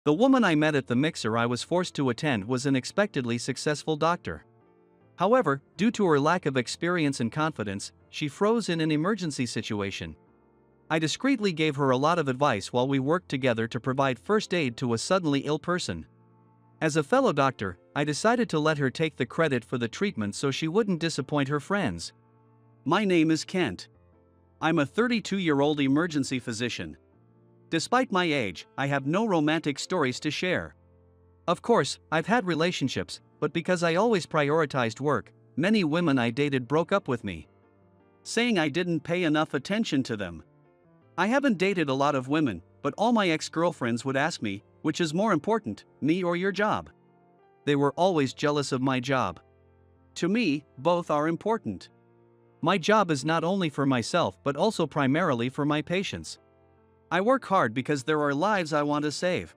The woman I met at the mixer I was forced to attend was an unexpectedly successful doctor. However, due to her lack of experience and confidence, she froze in an emergency situation. I discreetly gave her a lot of advice while we worked together to provide first aid to a suddenly ill person. As a fellow doctor, I decided to let her take the credit for the treatment so she wouldn't disappoint her friends. My name is Kent. I'm a 32-year-old emergency physician. Despite my age, I have no romantic stories to share. Of course, I've had relationships, but because I always prioritized work, many women I dated broke up with me, saying I didn't pay enough attention to them. I haven't dated a lot of women, but all my ex-girlfriends would ask me, which is more important, me or your job? They were always jealous of my job. To me, both are important. My job is not only for myself but also primarily for my patients. I work hard because there are lives I want to save.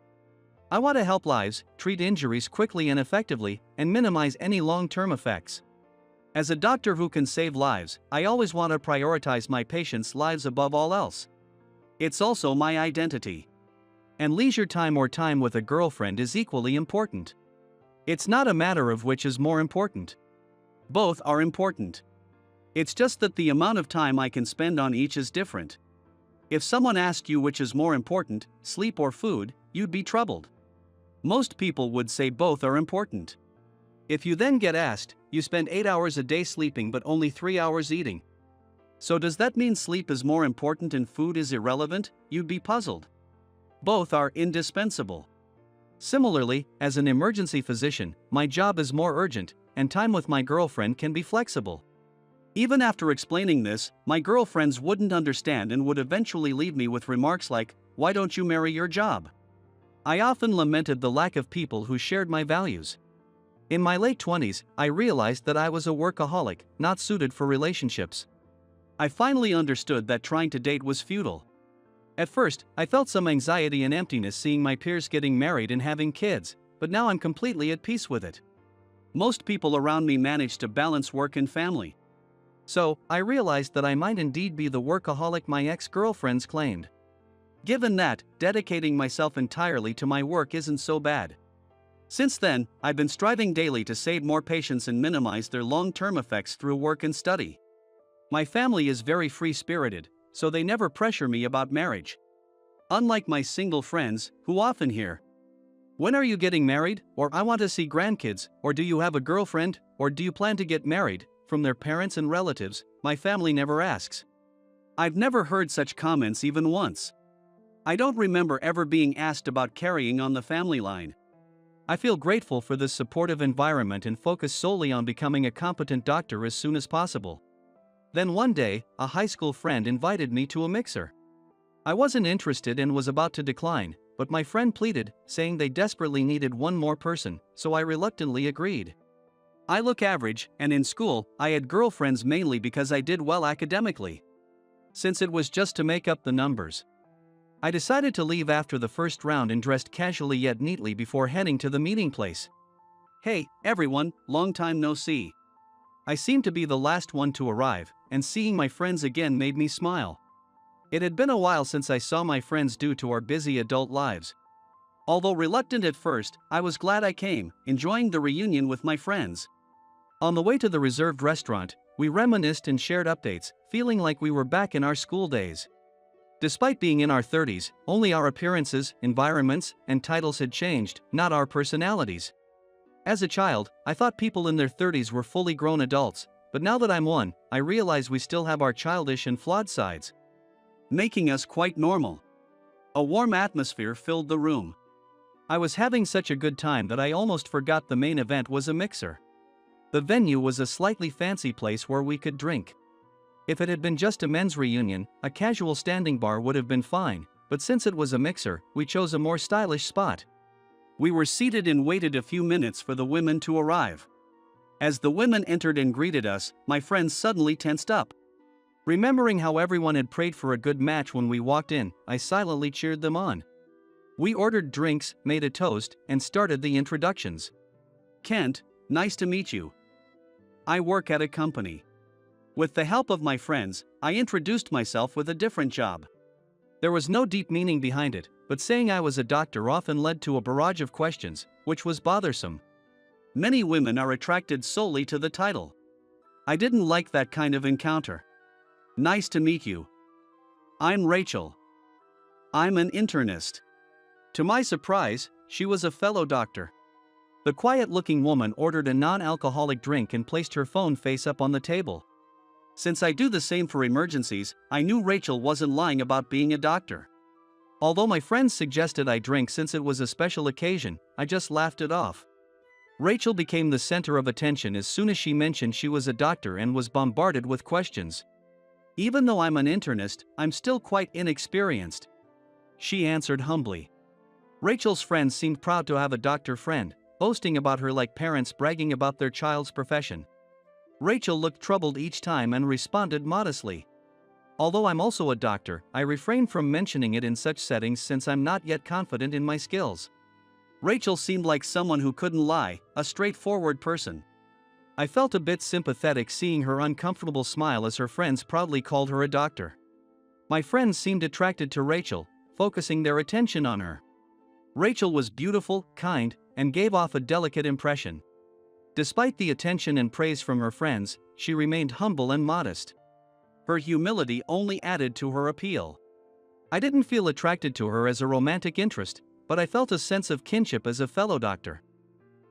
I want to help lives, treat injuries quickly and effectively, and minimize any long-term effects. As a doctor who can save lives, I always want to prioritize my patients' lives above all else. It's also my identity. And leisure time or time with a girlfriend is equally important. It's not a matter of which is more important. Both are important. It's just that the amount of time I can spend on each is different. If someone asked you which is more important, sleep or food, you'd be troubled. Most people would say both are important. If you then get asked, you spend 8 hours a day sleeping but only 3 hours eating. So does that mean sleep is more important and food is irrelevant? You'd be puzzled. Both are indispensable. Similarly, as an emergency physician, my job is more urgent, and time with my girlfriend can be flexible. Even after explaining this, my girlfriends wouldn't understand and would eventually leave me with remarks like, "Why don't you marry your job?" I often lamented the lack of people who shared my values. In my late 20s, I realized that I was a workaholic, not suited for relationships. I finally understood that trying to date was futile. At first, I felt some anxiety and emptiness seeing my peers getting married and having kids, but now I'm completely at peace with it. Most people around me manage to balance work and family. So, I realized that I might indeed be the workaholic my ex-girlfriends claimed. Given that, dedicating myself entirely to my work isn't so bad. Since then, I've been striving daily to save more patients and minimize their long-term effects through work and study. My family is very free-spirited, so they never pressure me about marriage. Unlike my single friends, who often hear, "When are you getting married?" or "I want to see grandkids," or "Do you have a girlfriend?" or "Do you plan to get married?" from their parents and relatives, my family never asks. I've never heard such comments even once. I don't remember ever being asked about carrying on the family line. I feel grateful for this supportive environment and focus solely on becoming a competent doctor as soon as possible. Then one day, a high school friend invited me to a mixer. I wasn't interested and was about to decline, but my friend pleaded, saying they desperately needed one more person, so I reluctantly agreed. I look average, and in school, I had girlfriends mainly because I did well academically. Since it was just to make up the numbers, I decided to leave after the first round and dressed casually yet neatly before heading to the meeting place. "Hey, everyone, long time no see." I seemed to be the last one to arrive, and seeing my friends again made me smile. It had been a while since I saw my friends due to our busy adult lives. Although reluctant at first, I was glad I came, enjoying the reunion with my friends. On the way to the reserved restaurant, we reminisced and shared updates, feeling like we were back in our school days. Despite being in our 30s, only our appearances, environments, and titles had changed, not our personalities. As a child, I thought people in their 30s were fully grown adults, but now that I'm one, I realize we still have our childish and flawed sides, making us quite normal. A warm atmosphere filled the room. I was having such a good time that I almost forgot the main event was a mixer. The venue was a slightly fancy place where we could drink. If it had been just a men's reunion, a casual standing bar would have been fine, but since it was a mixer, we chose a more stylish spot. We were seated and waited a few minutes for the women to arrive. As the women entered and greeted us, my friends suddenly tensed up. Remembering how everyone had prayed for a good match when we walked in, I silently cheered them on. We ordered drinks, made a toast, and started the introductions. "Kent, nice to meet you. I work at a company." With the help of my friends, I introduced myself with a different job. There was no deep meaning behind it, but but saying I was a doctor often led to a barrage of questions, which was bothersome. Many women are attracted solely to the title. I didn't like that kind of encounter. Nice to meet you. I'm Rachel. I'm an internist. To my surprise, she was a fellow doctor. The quiet-looking woman ordered a non-alcoholic drink and placed her phone face up on the table. Since I do the same for emergencies, I knew Rachel wasn't lying about being a doctor. Although my friends suggested I drink since it was a special occasion, I just laughed it off. Rachel became the center of attention as soon as she mentioned she was a doctor and was bombarded with questions. Even though I'm an internist, I'm still quite inexperienced, she answered humbly. Rachel's friends seemed proud to have a doctor friend, boasting about her like parents bragging about their child's profession. Rachel looked troubled each time and responded modestly. Although I'm also a doctor, I refrain from mentioning it in such settings since I'm not yet confident in my skills. Rachel seemed like someone who couldn't lie, a straightforward person. I felt a bit sympathetic seeing her uncomfortable smile as her friends proudly called her a doctor. My friends seemed attracted to Rachel, focusing their attention on her. Rachel was beautiful, kind, and gave off a delicate impression. Despite the attention and praise from her friends, she remained humble and modest. Her humility only added to her appeal. I didn't feel attracted to her as a romantic interest, but I felt a sense of kinship as a fellow doctor.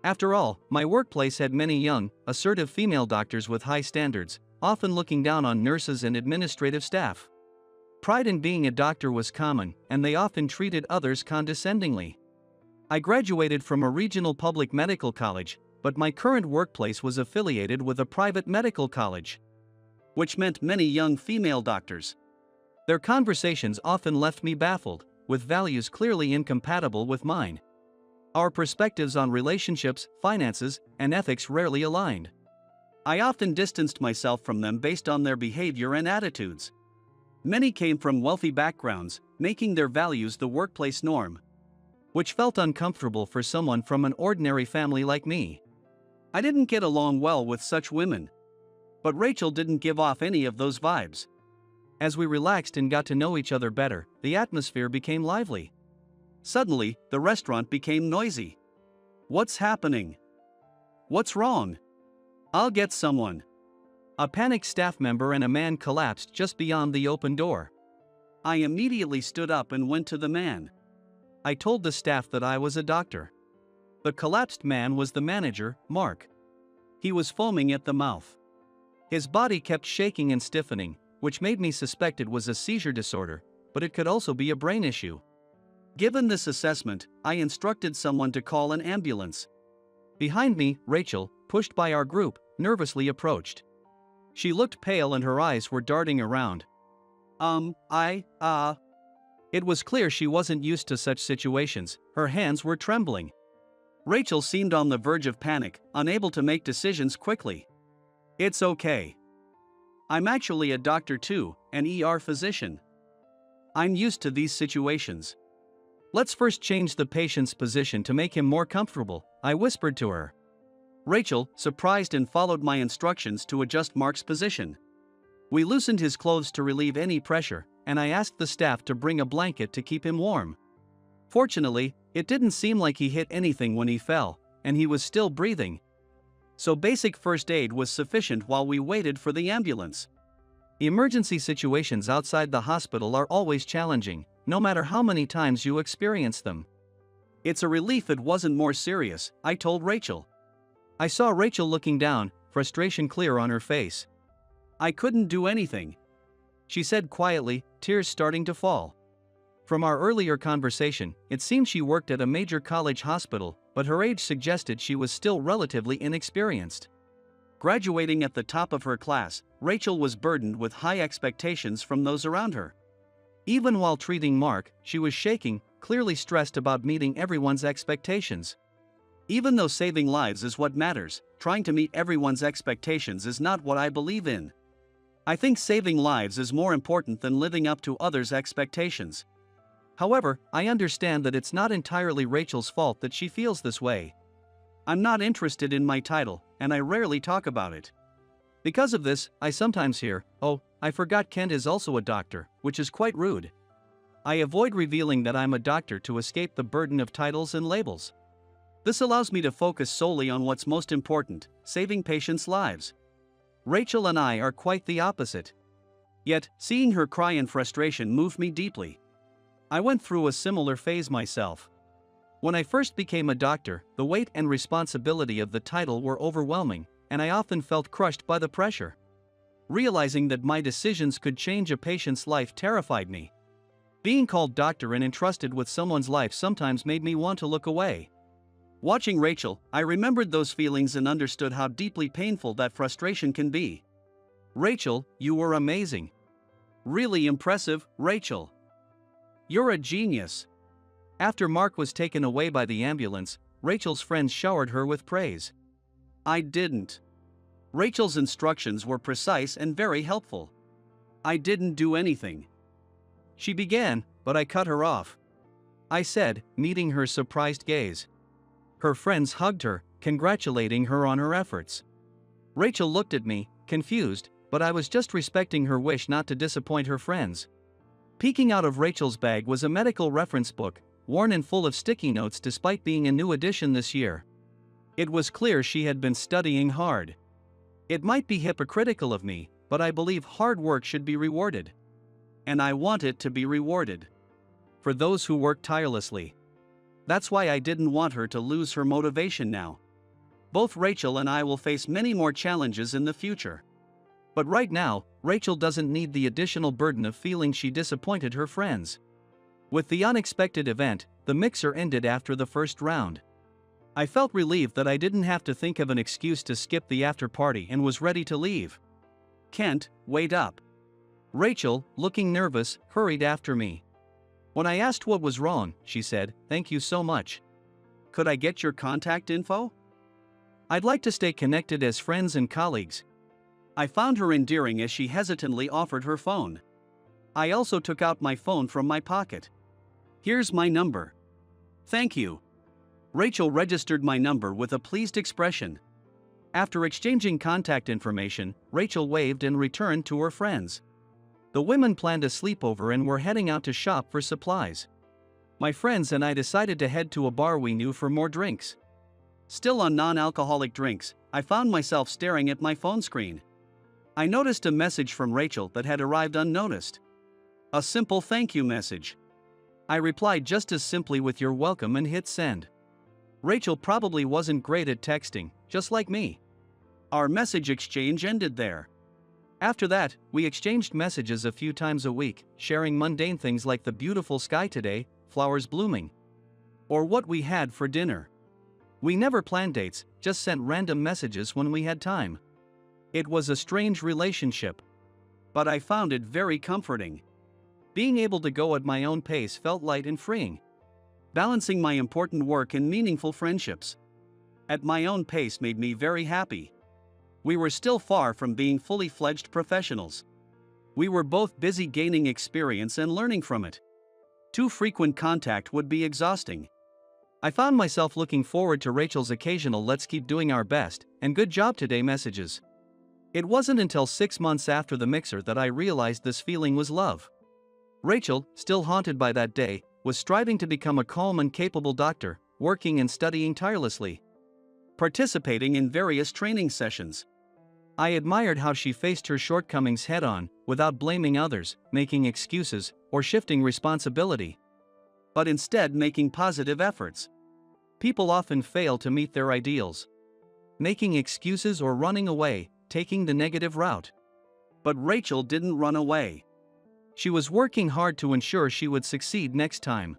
After all, my workplace had many young, assertive female doctors with high standards, often looking down on nurses and administrative staff. Pride in being a doctor was common, and they often treated others condescendingly. I graduated from a regional public medical college, but my current workplace was affiliated with a private medical college, which meant many young female doctors. Their conversations often left me baffled, with values clearly incompatible with mine. Our perspectives on relationships, finances, and ethics rarely aligned. I often distanced myself from them based on their behavior and attitudes. Many came from wealthy backgrounds, making their values the workplace norm, which felt uncomfortable for someone from an ordinary family like me. I didn't get along well with such women. But Rachel didn't give off any of those vibes. As we relaxed and got to know each other better, the atmosphere became lively. Suddenly, the restaurant became noisy. What's happening? What's wrong? I'll get someone. A panicked staff member and a man collapsed just beyond the open door. I immediately stood up and went to the man. I told the staff that I was a doctor. The collapsed man was the manager, Mark. He was foaming at the mouth. His body kept shaking and stiffening, which made me suspect it was a seizure disorder, but it could also be a brain issue. Given this assessment, I instructed someone to call an ambulance. Behind me, Rachel, pushed by our group, nervously approached. She looked pale and her eyes were darting around. It was clear she wasn't used to such situations, her hands were trembling. Rachel seemed on the verge of panic, unable to make decisions quickly. It's okay. I'm actually a doctor too, an ER physician. I'm used to these situations. Let's first change the patient's position to make him more comfortable, I whispered to her. Rachel, surprised, and followed my instructions to adjust Mark's position. We loosened his clothes to relieve any pressure, and I asked the staff to bring a blanket to keep him warm. Fortunately, it didn't seem like he hit anything when he fell, and he was still breathing. So basic first aid was sufficient while we waited for the ambulance. Emergency situations outside the hospital are always challenging, no matter how many times you experience them. It's a relief it wasn't more serious, I told Rachel. I saw Rachel looking down, frustration clear on her face. I couldn't do anything, she said quietly, tears starting to fall. From our earlier conversation, it seemed she worked at a major college hospital, but her age suggested she was still relatively inexperienced. Graduating at the top of her class, Rachel was burdened with high expectations from those around her. Even while treating Mark, she was shaking, clearly stressed about meeting everyone's expectations. Even though saving lives is what matters, trying to meet everyone's expectations is not what I believe in. I think saving lives is more important than living up to others' expectations. However, I understand that it's not entirely Rachel's fault that she feels this way. I'm not interested in my title, and I rarely talk about it. Because of this, I sometimes hear, "Oh, I forgot Kent is also a doctor," which is quite rude. I avoid revealing that I'm a doctor to escape the burden of titles and labels. This allows me to focus solely on what's most important, saving patients' lives. Rachel and I are quite the opposite. Yet, seeing her cry in frustration moved me deeply. I went through a similar phase myself. When I first became a doctor, the weight and responsibility of the title were overwhelming, and I often felt crushed by the pressure. Realizing that my decisions could change a patient's life terrified me. Being called doctor and entrusted with someone's life sometimes made me want to look away. Watching Rachel, I remembered those feelings and understood how deeply painful that frustration can be. Rachel, you were amazing. Really impressive, Rachel. You're a genius. After Mark was taken away by the ambulance, Rachel's friends showered her with praise. I didn't. Rachel's instructions were precise and very helpful. I didn't do anything. She began, but I cut her off. I said, meeting her surprised gaze. Her friends hugged her, congratulating her on her efforts. Rachel looked at me, confused, but I was just respecting her wish not to disappoint her friends. Peeking out of Rachel's bag was a medical reference book, worn and full of sticky notes despite being a new edition this year. It was clear she had been studying hard. It might be hypocritical of me, but I believe hard work should be rewarded. And I want it to be rewarded. For those who work tirelessly. That's why I didn't want her to lose her motivation now. Both Rachel and I will face many more challenges in the future. But right now, Rachel doesn't need the additional burden of feeling she disappointed her friends. With the unexpected event, the mixer ended after the first round. I felt relieved that I didn't have to think of an excuse to skip the after party and was ready to leave. Kent, wait up. Rachel, looking nervous, hurried after me. When I asked what was wrong, she said, "Thank you so much. Could I get your contact info? I'd like to stay connected as friends and colleagues." I found her endearing as she hesitantly offered her phone. I also took out my phone from my pocket. "Here's my number." "Thank you." Rachel registered my number with a pleased expression. After exchanging contact information, Rachel waved and returned to her friends. The women planned a sleepover and were heading out to shop for supplies. My friends and I decided to head to a bar we knew for more drinks. Still on non-alcoholic drinks, I found myself staring at my phone screen. I noticed a message from Rachel that had arrived unnoticed. A simple thank you message. I replied just as simply with "You're welcome" and hit send. Rachel probably wasn't great at texting, just like me. Our message exchange ended there. After that, we exchanged messages a few times a week, sharing mundane things like the beautiful sky today, flowers blooming, or what we had for dinner. We never planned dates, just sent random messages when we had time. It was a strange relationship, but I found it very comforting. Being able to go at my own pace felt light and freeing. Balancing my important work and meaningful friendships at my own pace made me very happy. We were still far from being fully fledged professionals. We were both busy gaining experience and learning from it. Too frequent contact would be exhausting. I found myself looking forward to Rachel's occasional "let's keep doing our best" and "good job today" messages. It wasn't until 6 months after the mixer that I realized this feeling was love. Rachel, still haunted by that day, was striving to become a calm and capable doctor, working and studying tirelessly, participating in various training sessions. I admired how she faced her shortcomings head-on, without blaming others, making excuses, or shifting responsibility, but instead making positive efforts. People often fail to meet their ideals, making excuses or running away, taking the negative route. But Rachel didn't run away. She was working hard to ensure she would succeed next time.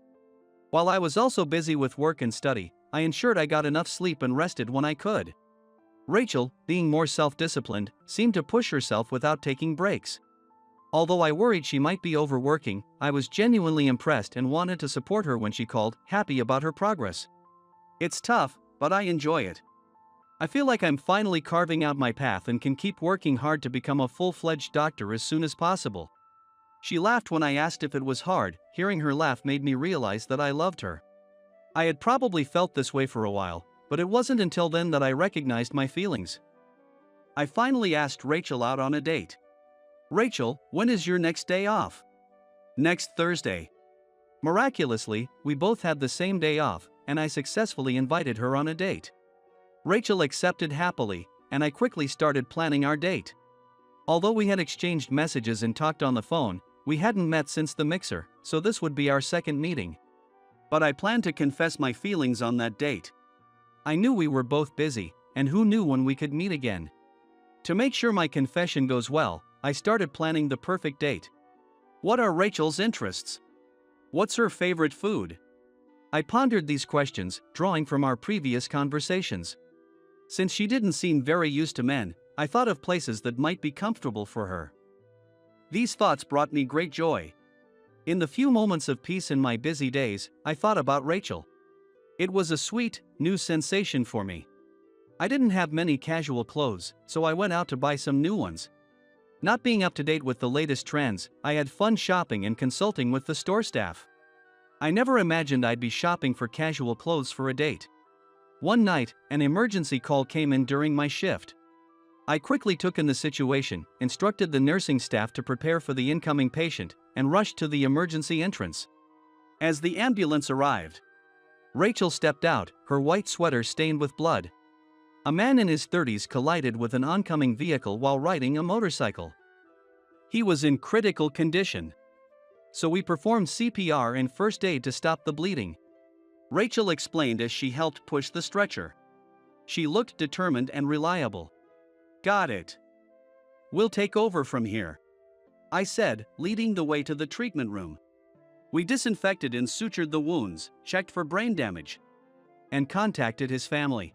While I was also busy with work and study, I ensured I got enough sleep and rested when I could. Rachel, being more self-disciplined, seemed to push herself without taking breaks. Although I worried she might be overworking, I was genuinely impressed and wanted to support her when she called, happy about her progress. It's tough, but I enjoy it. I feel like I'm finally carving out my path and can keep working hard to become a full-fledged doctor as soon as possible. She laughed when I asked if it was hard. Hearing her laugh made me realize that I loved her. I had probably felt this way for a while, but it wasn't until then that I recognized my feelings. I finally asked Rachel out on a date. "Rachel, when is your next day off?" "Next Thursday." Miraculously, we both had the same day off, and I successfully invited her on a date. Rachel accepted happily, and I quickly started planning our date. Although we had exchanged messages and talked on the phone, we hadn't met since the mixer, so this would be our second meeting. But I planned to confess my feelings on that date. I knew we were both busy, and who knew when we could meet again. To make sure my confession goes well, I started planning the perfect date. What are Rachel's interests? What's her favorite food? I pondered these questions, drawing from our previous conversations. Since she didn't seem very used to men, I thought of places that might be comfortable for her. These thoughts brought me great joy. In the few moments of peace in my busy days, I thought about Rachel. It was a sweet, new sensation for me. I didn't have many casual clothes, so I went out to buy some new ones. Not being up to date with the latest trends, I had fun shopping and consulting with the store staff. I never imagined I'd be shopping for casual clothes for a date. One night, an emergency call came in during my shift. I quickly took in the situation, instructed the nursing staff to prepare for the incoming patient, and rushed to the emergency entrance. As the ambulance arrived, Rachel stepped out, her white sweater stained with blood. A man in his 30s collided with an oncoming vehicle while riding a motorcycle. He was in critical condition. So we performed CPR and first aid to stop the bleeding. Rachel explained as she helped push the stretcher. She looked determined and reliable. "Got it. We'll take over from here," I said, leading the way to the treatment room. We disinfected and sutured the wounds, checked for brain damage, and contacted his family.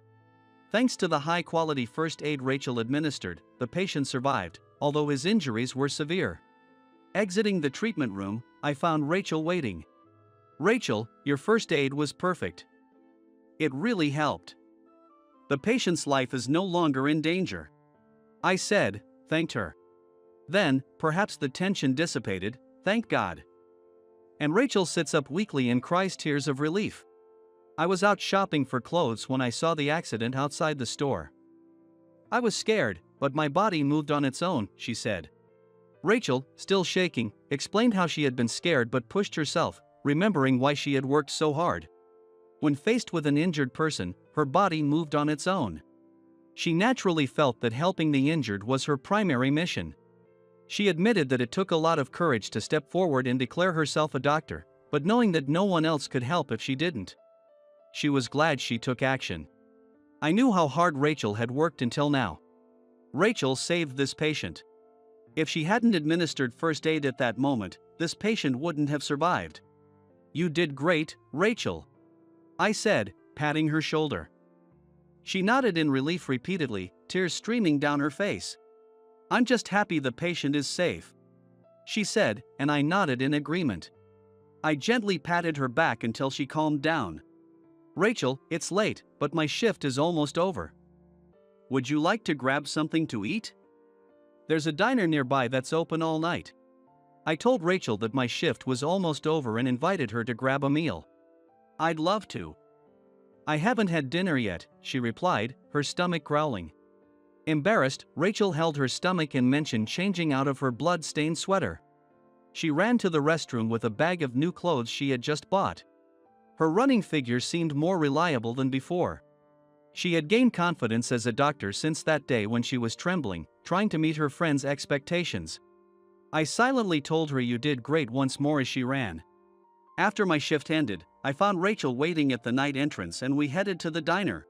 Thanks to the high-quality first aid Rachel administered, the patient survived, although his injuries were severe. Exiting the treatment room, I found Rachel waiting. "Rachel, your first aid was perfect. It really helped. The patient's life is no longer in danger," I said, thanked her. Then, perhaps the tension dissipated, thank God. And Rachel sits up weakly and cries tears of relief. I was out shopping for clothes when I saw the accident outside the store. "I was scared, but my body moved on its own," she said. Rachel, still shaking, explained how she had been scared but pushed herself, remembering why she had worked so hard. When faced with an injured person, her body moved on its own. She naturally felt that helping the injured was her primary mission. She admitted that it took a lot of courage to step forward and declare herself a doctor, but knowing that no one else could help if she didn't. She was glad she took action. I knew how hard Rachel had worked until now. Rachel saved this patient. If she hadn't administered first aid at that moment, this patient wouldn't have survived. "You did great, Rachel," I said, patting her shoulder. She nodded in relief repeatedly, tears streaming down her face. "I'm just happy the patient is safe," she said, and I nodded in agreement. I gently patted her back until she calmed down. "Rachel, it's late, but my shift is almost over. Would you like to grab something to eat? There's a diner nearby that's open all night." I told Rachel that my shift was almost over and invited her to grab a meal. "I'd love to." "I haven't had dinner yet," she replied, her stomach growling. Embarrassed, Rachel held her stomach and mentioned changing out of her blood-stained sweater. She ran to the restroom with a bag of new clothes she had just bought. Her running figure seemed more reliable than before. She had gained confidence as a doctor since that day when she was trembling, trying to meet her friends' expectations. I silently told her "You did great" once more as she ran. After my shift ended, I found Rachel waiting at the night entrance and we headed to the diner.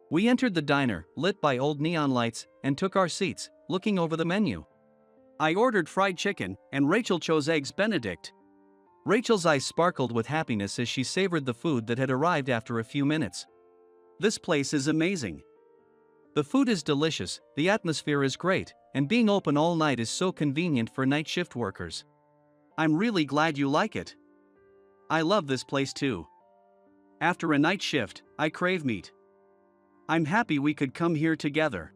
We entered the diner, lit by old neon lights, and took our seats, looking over the menu. I ordered fried chicken, and Rachel chose eggs Benedict. Rachel's eyes sparkled with happiness as she savored the food that had arrived after a few minutes. "This place is amazing. The food is delicious, the atmosphere is great, and being open all night is so convenient for night shift workers. I'm really glad you like it. I love this place too. After a night shift, I crave meat. I'm happy we could come here together.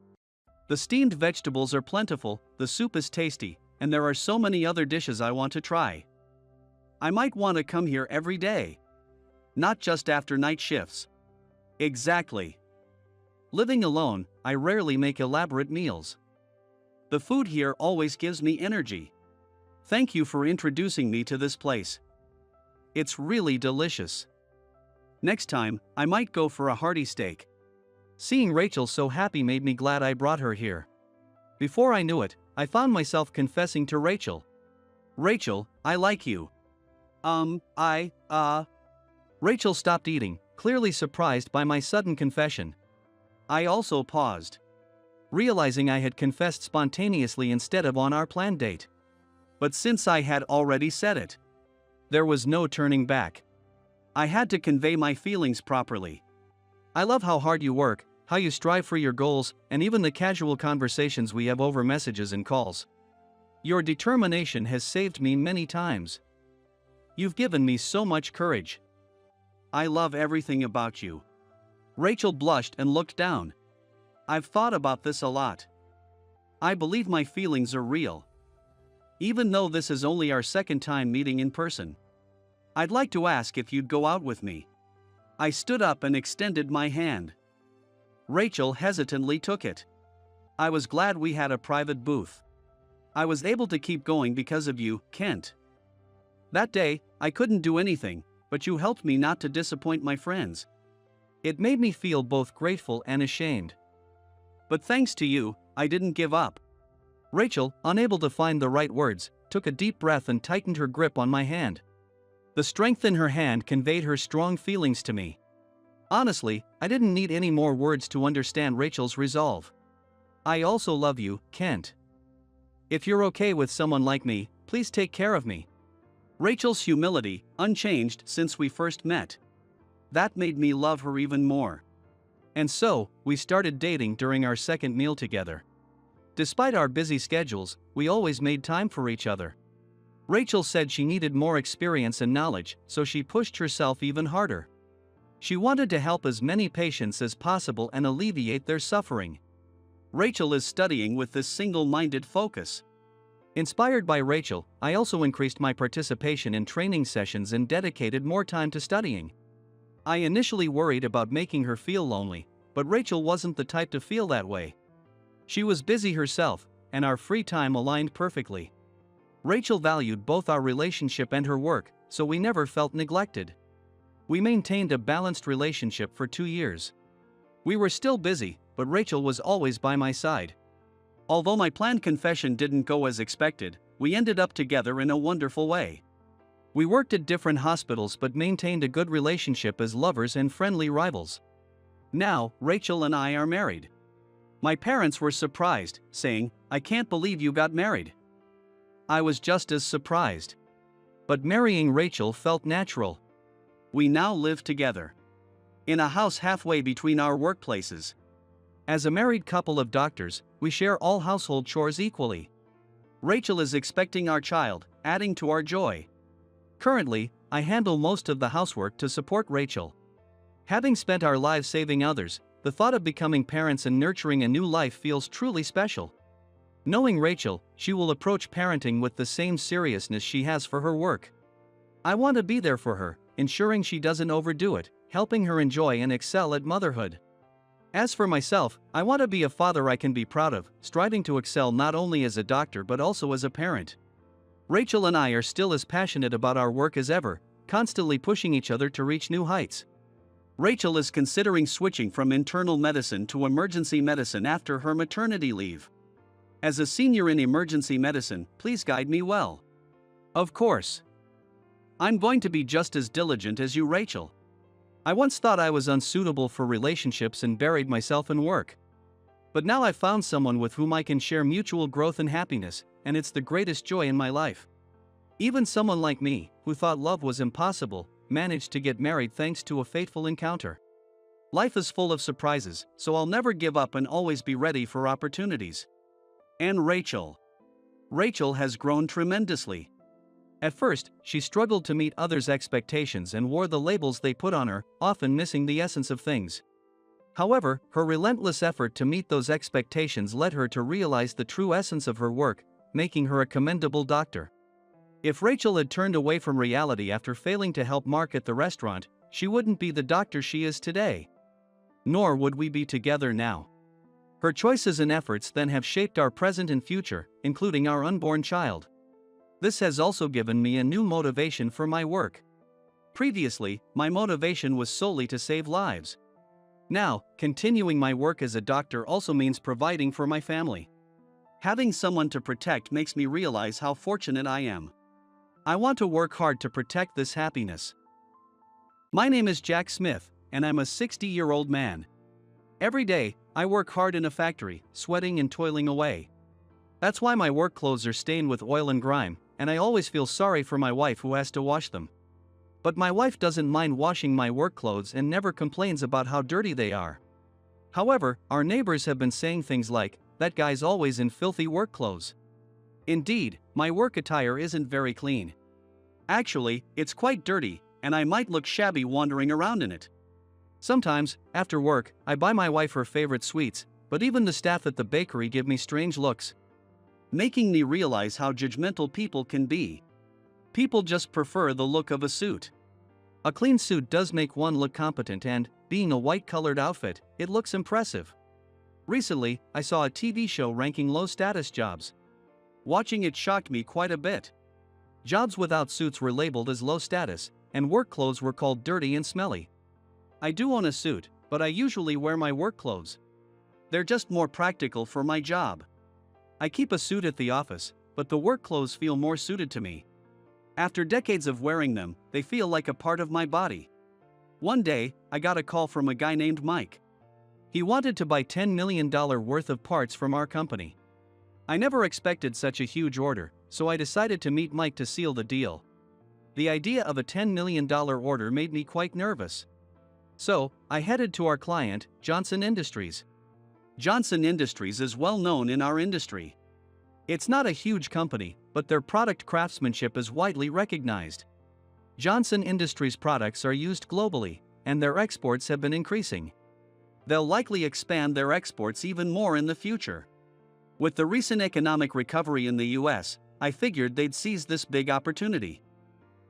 The steamed vegetables are plentiful, the soup is tasty, and there are so many other dishes I want to try. I might want to come here every day. Not just after night shifts." Exactly. Living alone, I rarely make elaborate meals. The food here always gives me energy. Thank you for introducing me to this place. It's really delicious. Next time, I might go for a hearty steak. Seeing Rachel so happy made me glad I brought her here. Before I knew it, I found myself confessing to Rachel. Rachel, I like you. Rachel stopped eating, clearly surprised by my sudden confession. I also paused, realizing I had confessed spontaneously instead of on our planned date. But since I had already said it, there was no turning back. I had to convey my feelings properly. I love how hard you work, how you strive for your goals, and even the casual conversations we have over messages and calls. Your determination has saved me many times. You've given me so much courage. I love everything about you. Rachel blushed and looked down. I've thought about this a lot. I believe my feelings are real. Even though this is only our second time meeting in person. I'd like to ask if you'd go out with me. I stood up and extended my hand. Rachel hesitantly took it. I was glad we had a private booth. I was able to keep going because of you, Kent. That day, I couldn't do anything, but you helped me not to disappoint my friends. It made me feel both grateful and ashamed. But thanks to you, I didn't give up. Rachel, unable to find the right words, took a deep breath and tightened her grip on my hand. The strength in her hand conveyed her strong feelings to me. Honestly, I didn't need any more words to understand Rachel's resolve. I also love you, Kent. If you're okay with someone like me, please take care of me. Rachel's humility, unchanged since we first met. That made me love her even more. And so, we started dating during our second meal together. Despite our busy schedules, we always made time for each other. Rachel said she needed more experience and knowledge, so she pushed herself even harder. She wanted to help as many patients as possible and alleviate their suffering. Rachel is studying with this single-minded focus. Inspired by Rachel, I also increased my participation in training sessions and dedicated more time to studying. I initially worried about making her feel lonely, but Rachel wasn't the type to feel that way. She was busy herself, and our free time aligned perfectly. Rachel valued both our relationship and her work, so we never felt neglected. We maintained a balanced relationship for 2 years. We were still busy, but Rachel was always by my side. Although my planned confession didn't go as expected, we ended up together in a wonderful way. We worked at different hospitals but maintained a good relationship as lovers and friendly rivals. Now, Rachel and I are married. My parents were surprised, saying, "I can't believe you got married." I was just as surprised. But marrying Rachel felt natural. We now live together in a house halfway between our workplaces. As a married couple of doctors, we share all household chores equally. Rachel is expecting our child, adding to our joy. Currently, I handle most of the housework to support Rachel. Having spent our lives saving others, the thought of becoming parents and nurturing a new life feels truly special. Knowing Rachel, she will approach parenting with the same seriousness she has for her work. I want to be there for her, ensuring she doesn't overdo it, helping her enjoy and excel at motherhood. As for myself, I want to be a father I can be proud of, striving to excel not only as a doctor but also as a parent. Rachel and I are still as passionate about our work as ever, constantly pushing each other to reach new heights. Rachel is considering switching from internal medicine to emergency medicine after her maternity leave. As a senior in emergency medicine, please guide me well. Of course. I'm going to be just as diligent as you, Rachel. I once thought I was unsuitable for relationships and buried myself in work. But now I've found someone with whom I can share mutual growth and happiness, and it's the greatest joy in my life. Even someone like me, who thought love was impossible, managed to get married thanks to a fateful encounter. Life is full of surprises, so I'll never give up and always be ready for opportunities. And Rachel. Rachel has grown tremendously. At first, she struggled to meet others' expectations and wore the labels they put on her, often missing the essence of things. However, her relentless effort to meet those expectations led her to realize the true essence of her work, making her a commendable doctor. If Rachel had turned away from reality after failing to help Mark at the restaurant, she wouldn't be the doctor she is today. Nor would we be together now. Her choices and efforts then have shaped our present and future, including our unborn child. This has also given me a new motivation for my work. Previously, my motivation was solely to save lives. Now, continuing my work as a doctor also means providing for my family. Having someone to protect makes me realize how fortunate I am. I want to work hard to protect this happiness. My name is Jack Smith, and I'm a 60-year-old man. Every day, I work hard in a factory, sweating and toiling away. That's why my work clothes are stained with oil and grime, and I always feel sorry for my wife who has to wash them. But my wife doesn't mind washing my work clothes and never complains about how dirty they are. However, our neighbors have been saying things like, "That guy's always in filthy work clothes." Indeed, my work attire isn't very clean. Actually, it's quite dirty, and I might look shabby wandering around in it. Sometimes, after work, I buy my wife her favorite sweets, but even the staff at the bakery give me strange looks, making me realize how judgmental people can be. People just prefer the look of a suit. A clean suit does make one look competent, and, being a white-colored outfit, it looks impressive. Recently, I saw a TV show ranking low-status jobs. Watching it shocked me quite a bit. Jobs without suits were labeled as low status, and work clothes were called dirty and smelly. I do own a suit, but I usually wear my work clothes. They're just more practical for my job. I keep a suit at the office, but the work clothes feel more suited to me. After decades of wearing them, they feel like a part of my body. One day, I got a call from a guy named Mike. He wanted to buy $10 million worth of parts from our company. I never expected such a huge order, so I decided to meet Mike to seal the deal. The idea of a $10 million order made me quite nervous. So, I headed to our client, Johnson Industries. Johnson Industries is well known in our industry. It's not a huge company, but their product craftsmanship is widely recognized. Johnson Industries products are used globally, and their exports have been increasing. They'll likely expand their exports even more in the future. With the recent economic recovery in the US, I figured they'd seize this big opportunity.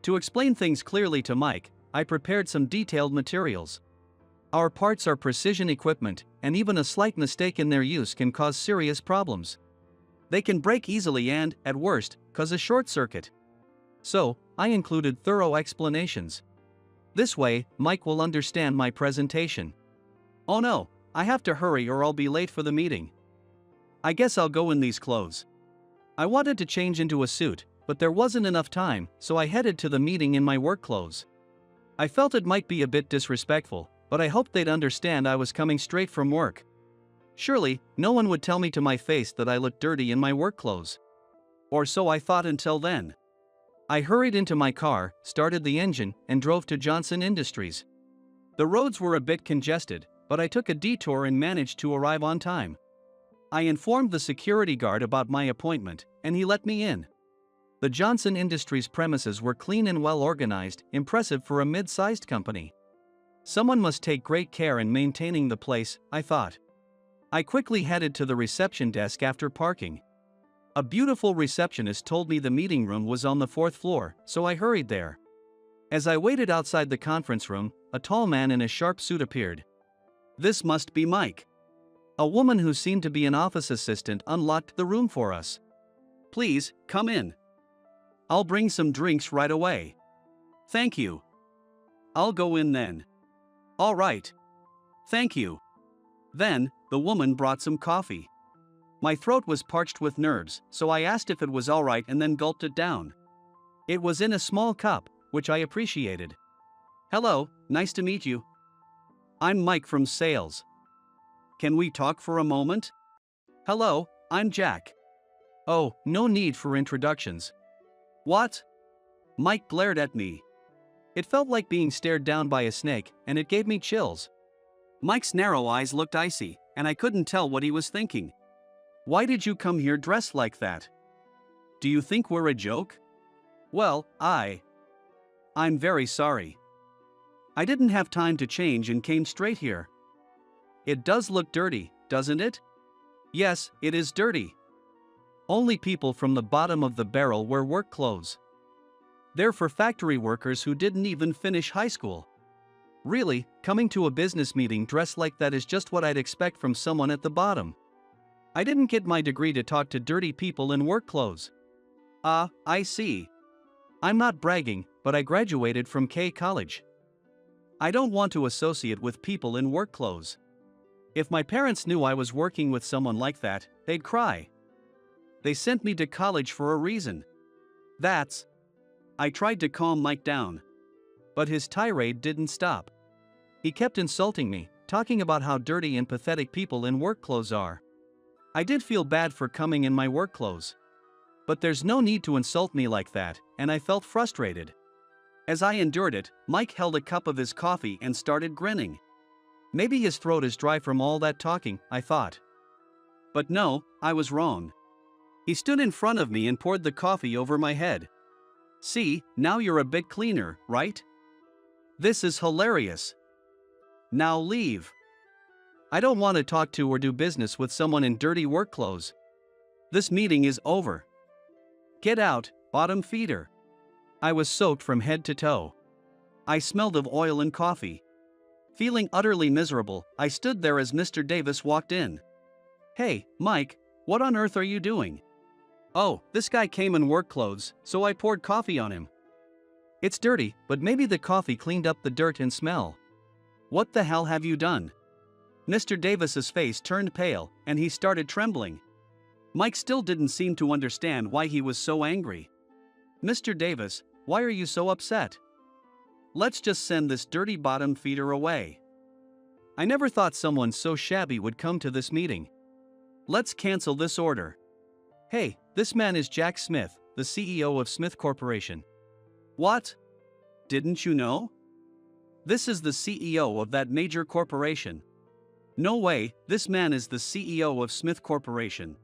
To explain things clearly to Mike, I prepared some detailed materials. Our parts are precision equipment, and even a slight mistake in their use can cause serious problems. They can break easily and, at worst, cause a short circuit. So, I included thorough explanations. This way, Mike will understand my presentation. Oh no, I have to hurry or I'll be late for the meeting. I guess I'll go in these clothes. I wanted to change into a suit, but there wasn't enough time, so I headed to the meeting in my work clothes. I felt it might be a bit disrespectful, but I hoped they'd understand I was coming straight from work. Surely, no one would tell me to my face that I looked dirty in my work clothes. Or so I thought until then. I hurried into my car, started the engine, and drove to Johnson Industries. The roads were a bit congested, but I took a detour and managed to arrive on time. I informed the security guard about my appointment, and he let me in. The Johnson Industries premises were clean and well organized, impressive for a mid-sized company. Someone must take great care in maintaining the place, I thought. I quickly headed to the reception desk after parking. A beautiful receptionist told me the meeting room was on the 4th floor, so I hurried there. As I waited outside the conference room, a tall man in a sharp suit appeared. This must be Mike. A woman who seemed to be an office assistant unlocked the room for us. Please, come in. I'll bring some drinks right away. Thank you. I'll go in then. All right. Thank you. Then, the woman brought some coffee. My throat was parched with nerves, so I asked if it was all right and then gulped it down. It was in a small cup, which I appreciated. Hello, nice to meet you. I'm Mike from sales. Can we talk for a moment? Hello, I'm Jack. Oh, no need for introductions. What? Mike glared at me. It felt like being stared down by a snake, and it gave me chills. Mike's narrow eyes looked icy, and I couldn't tell what he was thinking. Why did you come here dressed like that? Do you think we're a joke? Well, I'm very sorry. I didn't have time to change and came straight here. It does look dirty, doesn't it? Yes, it is dirty. Only people from the bottom of the barrel wear work clothes. They're for factory workers who didn't even finish high school. Really, coming to a business meeting dressed like that is just what I'd expect from someone at the bottom. I didn't get my degree to talk to dirty people in work clothes. I see. I'm not bragging, but I graduated from K College. I don't want to associate with people in work clothes. If my parents knew I was working with someone like that, they'd cry. They sent me to college for a reason. I tried to calm Mike down. But his tirade didn't stop. He kept insulting me, talking about how dirty and pathetic people in work clothes are. I did feel bad for coming in my work clothes. But there's no need to insult me like that, and I felt frustrated. As I endured it, Mike held a cup of his coffee and started grinning. Maybe his throat is dry from all that talking, I thought. But no, I was wrong. He stood in front of me and poured the coffee over my head. See, now you're a bit cleaner, right? This is hilarious. Now leave. I don't want to talk to or do business with someone in dirty work clothes. This meeting is over. Get out, bottom feeder. I was soaked from head to toe. I smelled of oil and coffee. Feeling utterly miserable, I stood there as Mr. Davis walked in. Hey, Mike, what on earth are you doing? Oh, this guy came in work clothes, so I poured coffee on him. It's dirty, but maybe the coffee cleaned up the dirt and smell. What the hell have you done? Mr. Davis's face turned pale, and he started trembling. Mike still didn't seem to understand why he was so angry. Mr. Davis, why are you so upset? Let's just send this dirty bottom feeder away. I never thought someone so shabby would come to this meeting. Let's cancel this order. Hey, this man is Jack Smith, the CEO of Smith Corporation. What? Didn't you know? This is the CEO of that major corporation. No way, this man is the CEO of Smith Corporation.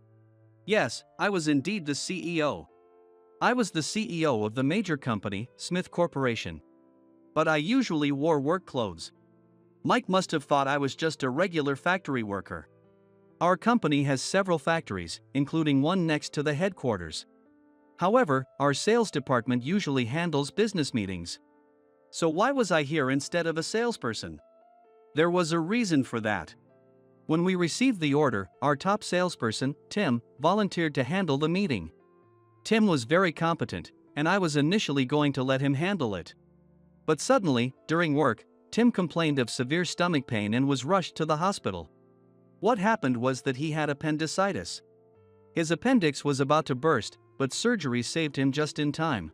Yes, I was indeed the CEO. I was the CEO of the major company, Smith Corporation. But I usually wore work clothes. Mike must have thought I was just a regular factory worker. Our company has several factories, including one next to the headquarters. However, our sales department usually handles business meetings. So why was I here instead of a salesperson? There was a reason for that. When we received the order, our top salesperson, Tim, volunteered to handle the meeting. Tim was very competent, and I was initially going to let him handle it. But suddenly, during work, Tim complained of severe stomach pain and was rushed to the hospital. What happened was that he had appendicitis. His appendix was about to burst, but surgery saved him just in time.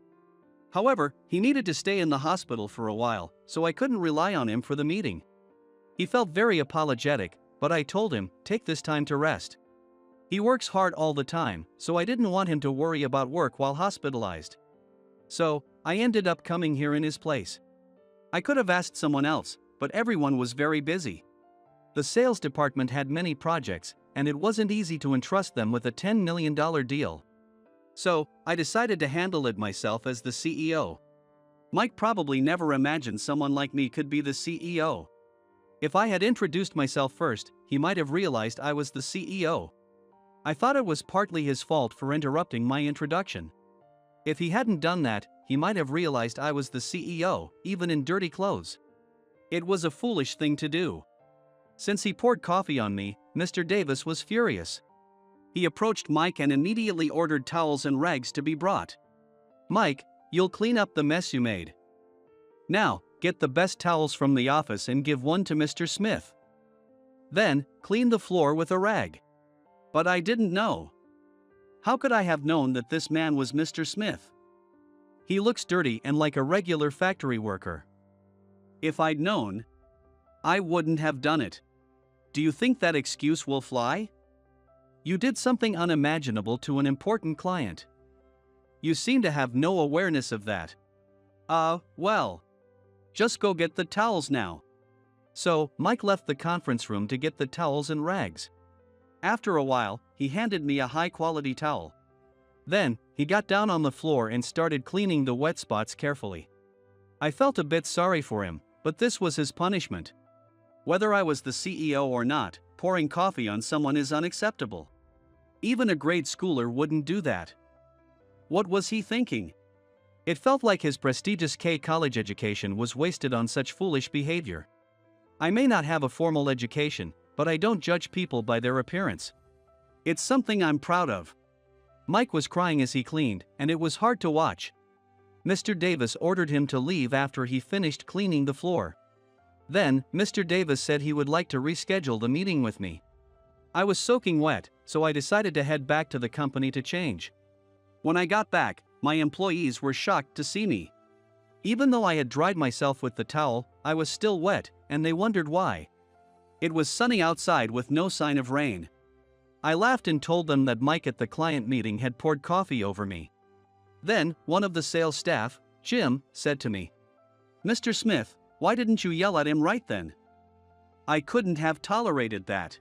However, he needed to stay in the hospital for a while, so I couldn't rely on him for the meeting. He felt very apologetic, but I told him, take this time to rest. He works hard all the time, so I didn't want him to worry about work while hospitalized. So, I ended up coming here in his place. I could have asked someone else, but everyone was very busy. The sales department had many projects, and it wasn't easy to entrust them with a $10 million deal. So, I decided to handle it myself as the CEO. Mike probably never imagined someone like me could be the CEO. If I had introduced myself first, he might have realized I was the CEO. I thought it was partly his fault for interrupting my introduction. If he hadn't done that, he might have realized I was the CEO, even in dirty clothes. It was a foolish thing to do. Since he poured coffee on me, Mr. Davis was furious. He approached Mike and immediately ordered towels and rags to be brought. Mike, you'll clean up the mess you made. Now, get the best towels from the office and give one to Mr. Smith. Then, clean the floor with a rag. But I didn't know. How could I have known that this man was Mr. Smith? He looks dirty and like a regular factory worker. If I'd known, I wouldn't have done it. Do you think that excuse will fly? You did something unimaginable to an important client. You seem to have no awareness of that. Well. Just go get the towels now. So, Mike left the conference room to get the towels and rags. After a while, he handed me a high-quality towel. Then, he got down on the floor and started cleaning the wet spots carefully. I felt a bit sorry for him, but this was his punishment. Whether I was the CEO or not, pouring coffee on someone is unacceptable. Even a grade schooler wouldn't do that. What was he thinking? It felt like his prestigious K college education was wasted on such foolish behavior. I may not have a formal education, but I don't judge people by their appearance. It's something I'm proud of. Mike was crying as he cleaned, and it was hard to watch. Mr. Davis ordered him to leave after he finished cleaning the floor. Then, Mr. Davis said he would like to reschedule the meeting with me. I was soaking wet, so I decided to head back to the company to change. When I got back, my employees were shocked to see me. Even though I had dried myself with the towel, I was still wet, and they wondered why. It was sunny outside with no sign of rain. I laughed and told them that Mike at the client meeting had poured coffee over me. Then, one of the sales staff, Jim, said to me, "Mr. Smith, why didn't you yell at him right then?" I couldn't have tolerated that.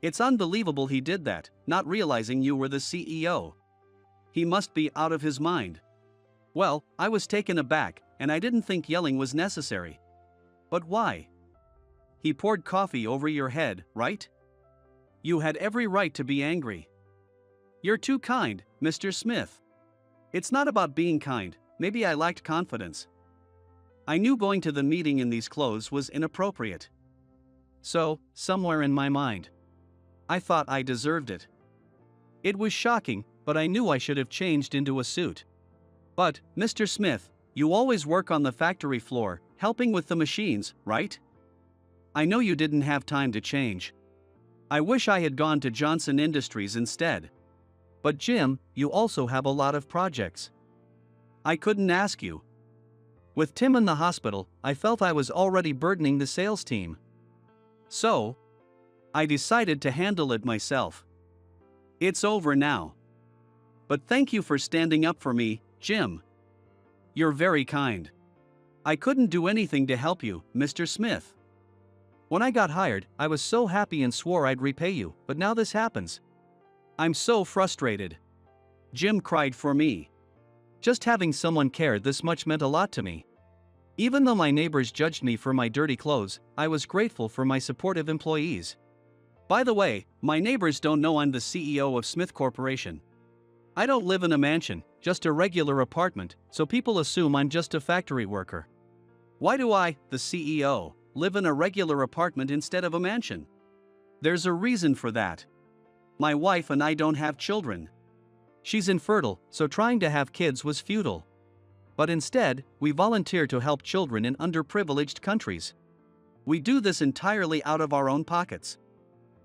It's unbelievable he did that, not realizing you were the CEO. He must be out of his mind. Well, I was taken aback, and I didn't think yelling was necessary. But why? He poured coffee over your head, right? You had every right to be angry. You're too kind, Mr. Smith. It's not about being kind, maybe I lacked confidence. I knew going to the meeting in these clothes was inappropriate. So, somewhere in my mind, I thought I deserved it. It was shocking, but I knew I should have changed into a suit. But, Mr. Smith, you always work on the factory floor, helping with the machines, right? I know you didn't have time to change. I wish I had gone to Johnson Industries instead. But Jim, you also have a lot of projects. I couldn't ask you. With Tim in the hospital, I felt I was already burdening the sales team. So, I decided to handle it myself. It's over now. But thank you for standing up for me, Jim. You're very kind. I couldn't do anything to help you, Mr. Smith. When I got hired, I was so happy and swore I'd repay you, but now this happens. I'm so frustrated. Jim cried for me. Just having someone care this much meant a lot to me. Even though my neighbors judged me for my dirty clothes, I was grateful for my supportive employees. By the way, my neighbors don't know I'm the CEO of Smith Corporation. I don't live in a mansion, just a regular apartment, so people assume I'm just a factory worker. Why do I, the CEO, live in a regular apartment instead of a mansion? There's a reason for that. My wife and I don't have children. She's infertile, so trying to have kids was futile. But instead, we volunteer to help children in underprivileged countries. We do this entirely out of our own pockets.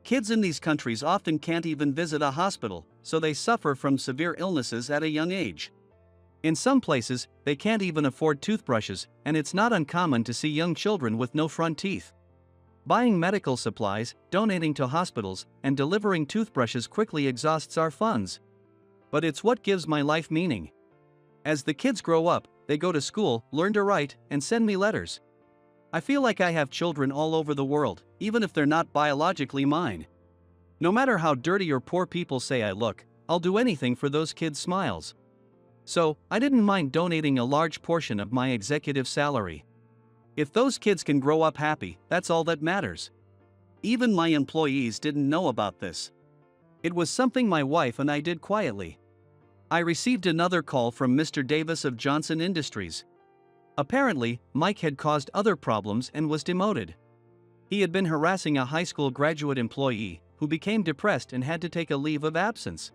Kids in these countries often can't even visit a hospital, so they suffer from severe illnesses at a young age. In some places, they can't even afford toothbrushes, and it's not uncommon to see young children with no front teeth. Buying medical supplies, donating to hospitals, and delivering toothbrushes quickly exhausts our funds. But it's what gives my life meaning. As the kids grow up, they go to school, learn to write, and send me letters. I feel like I have children all over the world, even if they're not biologically mine. No matter how dirty or poor people say I look, I'll do anything for those kids' smiles. So, I didn't mind donating a large portion of my executive salary. If those kids can grow up happy, that's all that matters. Even my employees didn't know about this. It was something my wife and I did quietly. I received another call from Mr. Davis of Johnson Industries. Apparently, Mike had caused other problems and was demoted. He had been harassing a high school graduate employee, who became depressed and had to take a leave of absence.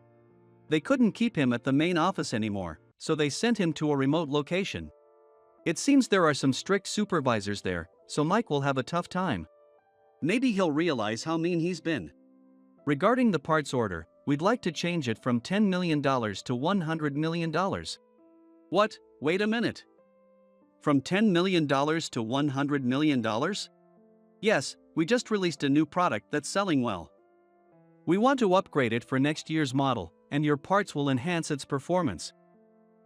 They couldn't keep him at the main office anymore, so they sent him to a remote location. It seems there are some strict supervisors there, so Mike will have a tough time. Maybe he'll realize how mean he's been. Regarding the parts order, we'd like to change it from $10 million to $100 million. What? Wait a minute. From $10 million to $100 million? Yes, we just released a new product that's selling well. We want to upgrade it for next year's model, and your parts will enhance its performance.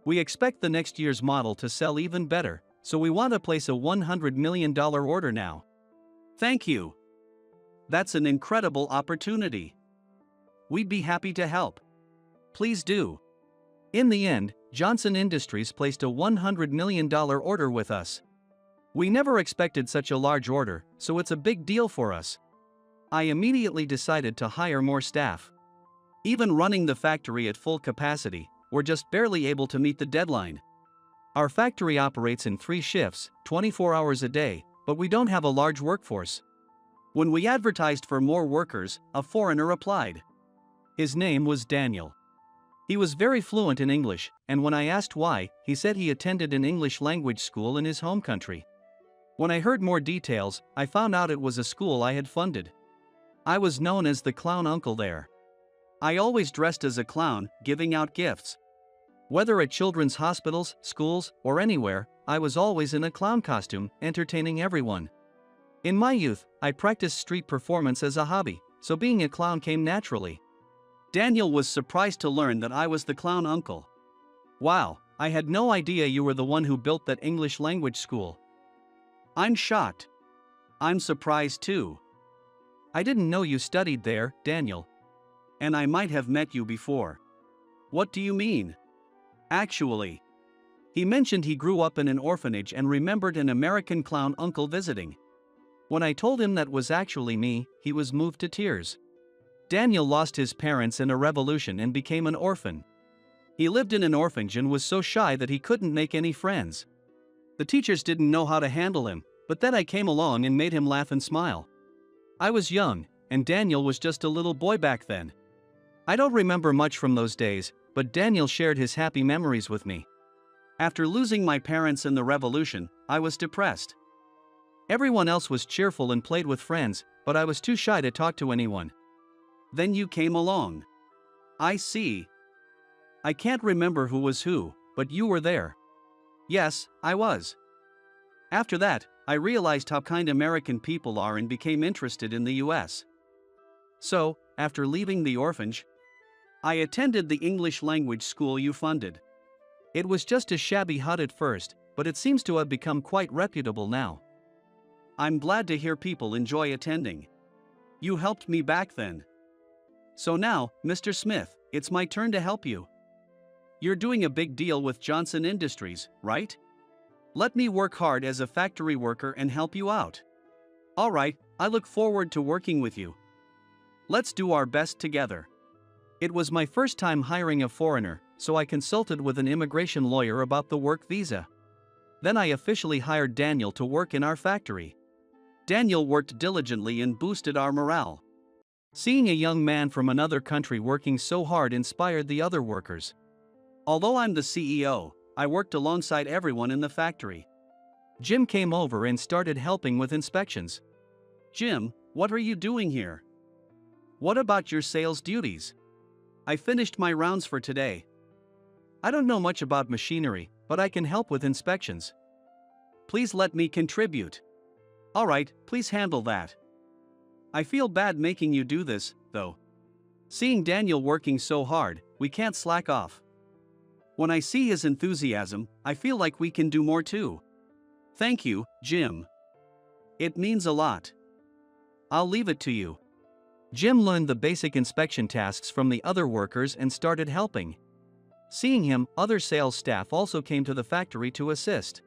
We expect the next year's model to sell even better, so we want to place a $100 million order now. Thank you. That's an incredible opportunity. We'd be happy to help. Please do. In the end, Johnson Industries placed a $100 million order with us. We never expected such a large order, so it's a big deal for us. I immediately decided to hire more staff. Even running the factory at full capacity, we're just barely able to meet the deadline. Our factory operates in 3 shifts, 24 hours a day, but we don't have a large workforce. When we advertised for more workers, a foreigner applied. His name was Daniel. He was very fluent in English, and when I asked why, he said he attended an English language school in his home country. When I heard more details, I found out it was a school I had funded. I was known as the clown uncle there. I always dressed as a clown, giving out gifts. Whether at children's hospitals, schools, or anywhere, I was always in a clown costume, entertaining everyone. In my youth, I practiced street performance as a hobby, so being a clown came naturally. Daniel was surprised to learn that I was the clown uncle. Wow, I had no idea you were the one who built that English language school. I'm shocked. I'm surprised too. I didn't know you studied there, Daniel. And I might have met you before. What do you mean? Actually, he mentioned he grew up in an orphanage and remembered an American clown uncle visiting. When I told him that was actually me, he was moved to tears. Daniel lost his parents in a revolution and became an orphan. He lived in an orphanage and was so shy that he couldn't make any friends. The teachers didn't know how to handle him, but then I came along and made him laugh and smile. I was young, and Daniel was just a little boy back then. I don't remember much from those days, but Daniel shared his happy memories with me. After losing my parents in the revolution, I was depressed. Everyone else was cheerful and played with friends, but I was too shy to talk to anyone. Then you came along. I see. I can't remember who was who, but you were there. Yes, I was. After that, I realized how kind American people are and became interested in the US. So, after leaving the orphanage, I attended the English language school you funded. It was just a shabby hut at first, but it seems to have become quite reputable now. I'm glad to hear people enjoy attending. You helped me back then. So now, Mr. Smith, it's my turn to help you. You're doing a big deal with Johnson Industries, right? Let me work hard as a factory worker and help you out. All right, I look forward to working with you. Let's do our best together. It was my first time hiring a foreigner, so I consulted with an immigration lawyer about the work visa. Then I officially hired Daniel to work in our factory. Daniel worked diligently and boosted our morale. Seeing a young man from another country working so hard inspired the other workers. Although I'm the CEO, I worked alongside everyone in the factory. Jim came over and started helping with inspections. Jim, what are you doing here? What about your sales duties? I finished my rounds for today. I don't know much about machinery, but I can help with inspections. Please let me contribute. All right, please handle that. I feel bad making you do this, though. Seeing Daniel working so hard, we can't slack off. When I see his enthusiasm, I feel like we can do more too. Thank you, Jim. It means a lot. I'll leave it to you. Jim learned the basic inspection tasks from the other workers and started helping. Seeing him, other sales staff also came to the factory to assist.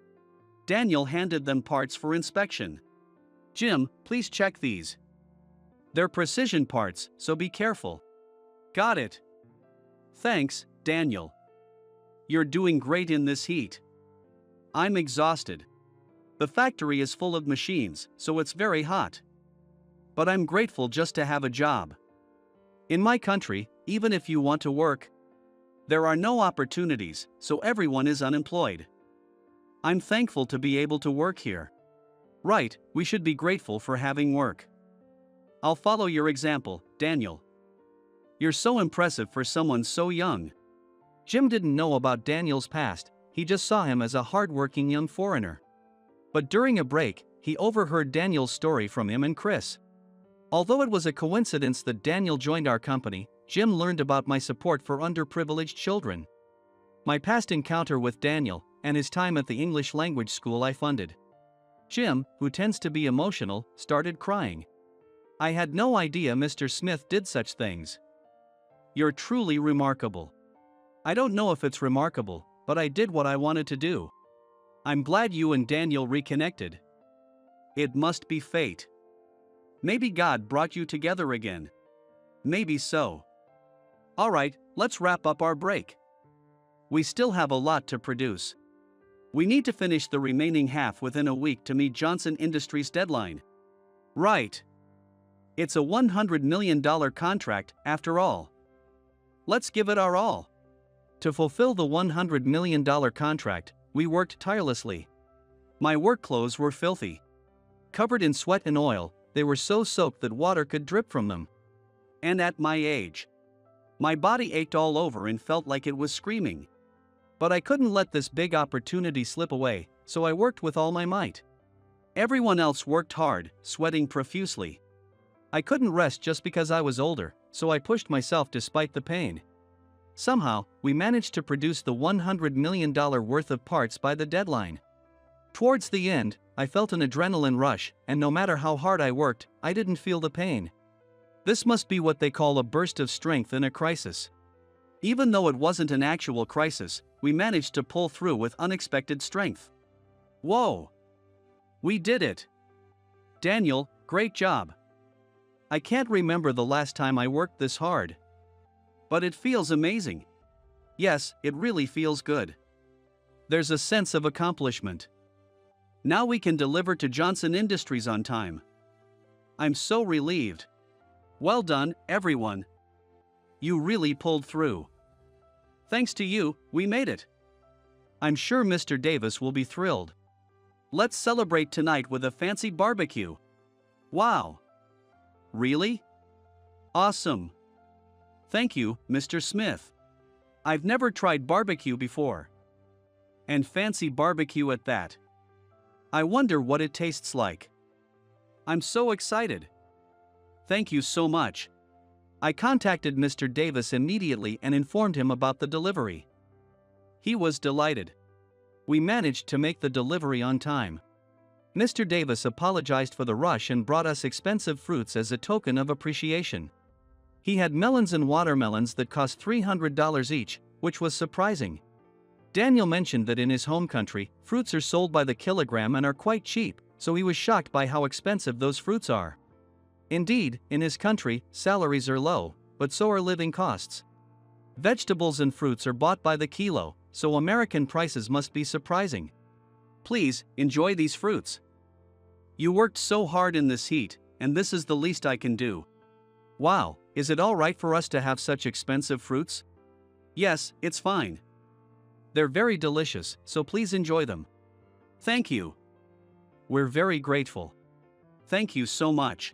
Daniel handed them parts for inspection. Jim, please check these. They're precision parts, so be careful. Got it. Thanks, Daniel. You're doing great in this heat. I'm exhausted. The factory is full of machines, so it's very hot. But I'm grateful just to have a job. In my country, even if you want to work, there are no opportunities, so everyone is unemployed. I'm thankful to be able to work here. Right, we should be grateful for having work. I'll follow your example, Daniel. You're so impressive for someone so young. Jim didn't know about Daniel's past, he just saw him as a hardworking young foreigner. But during a break, he overheard Daniel's story from him and Chris. Although it was a coincidence that Daniel joined our company, Jim learned about my support for underprivileged children. My past encounter with Daniel, and his time at the English language school I funded. Jim, who tends to be emotional, started crying. I had no idea Mr. Smith did such things. You're truly remarkable. I don't know if it's remarkable, but I did what I wanted to do. I'm glad you and Daniel reconnected. It must be fate. Maybe God brought you together again. Maybe so. All right, let's wrap up our break. We still have a lot to produce. We need to finish the remaining half within a week to meet Johnson Industries' deadline. Right. It's a $100 million contract, after all. Let's give it our all. To fulfill the $100 million contract, we worked tirelessly. My work clothes were filthy. Covered in sweat and oil, they were so soaked that water could drip from them. And at my age, my body ached all over and felt like it was screaming. But I couldn't let this big opportunity slip away, so I worked with all my might. Everyone else worked hard, sweating profusely. I couldn't rest just because I was older, so I pushed myself despite the pain. Somehow, we managed to produce the $100 million worth of parts by the deadline. Towards the end, I felt an adrenaline rush, and no matter how hard I worked, I didn't feel the pain. This must be what they call a burst of strength in a crisis. Even though it wasn't an actual crisis, we managed to pull through with unexpected strength. Whoa! We did it! Daniel, great job! I can't remember the last time I worked this hard. But it feels amazing. Yes, it really feels good. There's a sense of accomplishment. Now we can deliver to Johnson Industries on time. I'm so relieved. Well done, everyone. You really pulled through. Thanks to you, we made it. I'm sure Mr. Davis will be thrilled. Let's celebrate tonight with a fancy barbecue. Wow. Really? Awesome. Thank you, Mr. Smith. I've never tried barbecue before. And fancy barbecue at that. I wonder what it tastes like. I'm so excited. Thank you so much. I contacted Mr. Davis immediately and informed him about the delivery. He was delighted. We managed to make the delivery on time. Mr. Davis apologized for the rush and brought us expensive fruits as a token of appreciation. He had melons and watermelons that cost $300 each, which was surprising. Daniel mentioned that in his home country, fruits are sold by the kilogram and are quite cheap, so he was shocked by how expensive those fruits are. Indeed, in his country, salaries are low, but so are living costs. Vegetables and fruits are bought by the kilo, so American prices must be surprising. Please, enjoy these fruits. You worked so hard in this heat, and this is the least I can do. Wow, is it all right for us to have such expensive fruits? Yes, it's fine. They're very delicious, so please enjoy them. Thank you. We're very grateful. Thank you so much.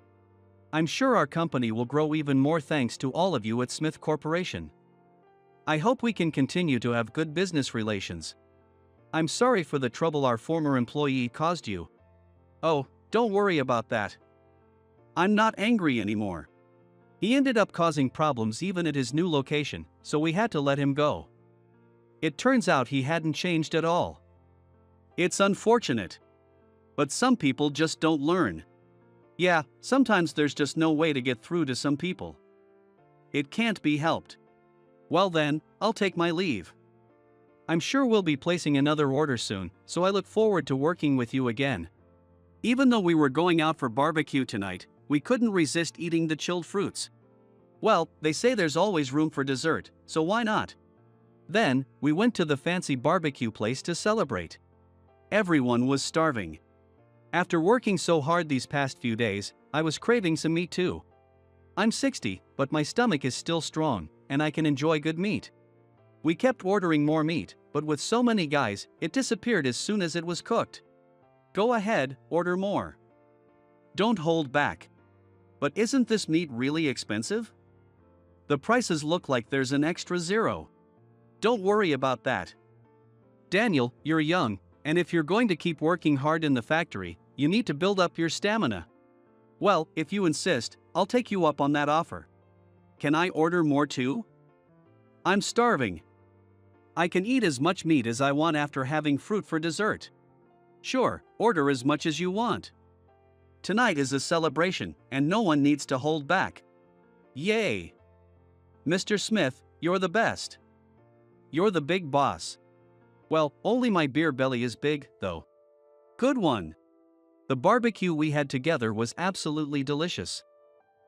I'm sure our company will grow even more thanks to all of you at Smith Corporation. I hope we can continue to have good business relations. I'm sorry for the trouble our former employee caused you. Oh, don't worry about that. I'm not angry anymore. He ended up causing problems even at his new location, so we had to let him go. It turns out he hadn't changed at all. It's unfortunate. But some people just don't learn. Yeah, sometimes there's just no way to get through to some people. It can't be helped. Well then, I'll take my leave. I'm sure we'll be placing another order soon, so I look forward to working with you again. Even though we were going out for barbecue tonight, we couldn't resist eating the chilled fruits. Well, they say there's always room for dessert, so why not? Then, we went to the fancy barbecue place to celebrate. Everyone was starving. After working so hard these past few days, I was craving some meat too. I'm 60, but my stomach is still strong, and I can enjoy good meat. We kept ordering more meat, but with so many guys, it disappeared as soon as it was cooked. Go ahead, order more. Don't hold back. But isn't this meat really expensive? The prices look like there's an extra zero. Don't worry about that. Daniel, you're young, and if you're going to keep working hard in the factory, you need to build up your stamina. Well, if you insist, I'll take you up on that offer. Can I order more too? I'm starving. I can eat as much meat as I want after having fruit for dessert. Sure, order as much as you want. Tonight is a celebration, and no one needs to hold back. Yay! Mr. Smith, you're the best. You're the big boss. Well, only my beer belly is big, though. Good one. The barbecue we had together was absolutely delicious.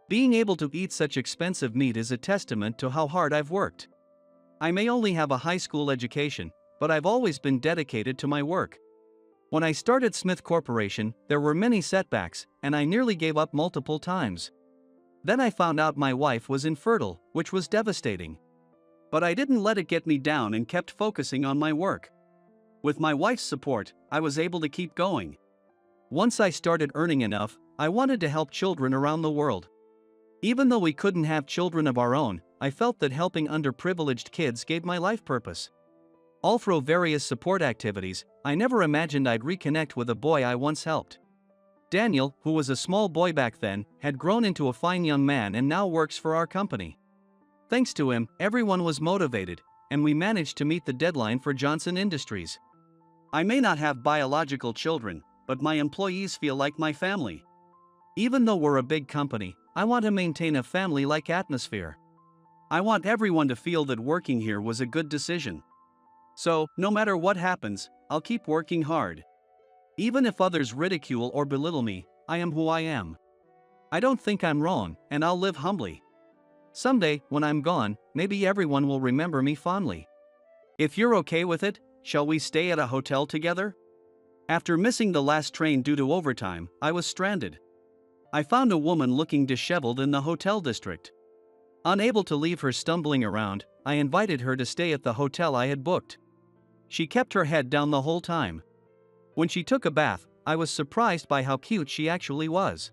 Being able to eat such expensive meat is a testament to how hard I've worked. I may only have a high school education, but I've always been dedicated to my work. When I started Smith Corporation, there were many setbacks, and I nearly gave up multiple times. Then I found out my wife was infertile, which was devastating. But I didn't let it get me down and kept focusing on my work. With my wife's support, I was able to keep going. Once I started earning enough, I wanted to help children around the world. Even though we couldn't have children of our own, I felt that helping underprivileged kids gave my life purpose. All through various support activities, I never imagined I'd reconnect with a boy I once helped. Daniel, who was a small boy back then, had grown into a fine young man and now works for our company. Thanks to him, everyone was motivated, and we managed to meet the deadline for Johnson Industries. I may not have biological children, but my employees feel like my family. Even though we're a big company, I want to maintain a family-like atmosphere. I want everyone to feel that working here was a good decision. So, no matter what happens, I'll keep working hard. Even if others ridicule or belittle me, I am who I am. I don't think I'm wrong, and I'll live humbly. Someday, when I'm gone, maybe everyone will remember me fondly. If you're okay with it, shall we stay at a hotel together? After missing the last train due to overtime, I was stranded. I found a woman looking disheveled in the hotel district. Unable to leave her stumbling around, I invited her to stay at the hotel I had booked. She kept her head down the whole time. When she took a bath, I was surprised by how cute she actually was.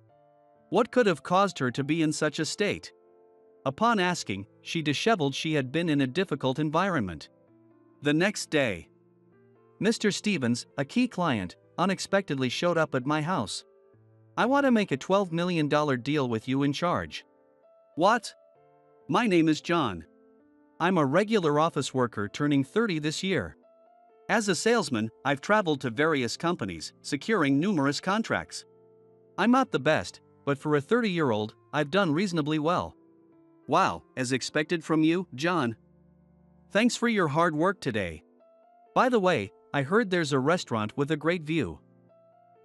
What could have caused her to be in such a state? Upon asking, she disheveled she had been in a difficult environment. The next day, Mr. Stevens, a key client, unexpectedly showed up at my house. I want to make a $12 million deal with you in charge. What? My name is John. I'm a regular office worker turning 30 this year. As a salesman, I've traveled to various companies, securing numerous contracts. I'm not the best, but for a 30-year-old, I've done reasonably well. Wow, as expected from you, John. Thanks for your hard work today. By the way, I heard there's a restaurant with a great view.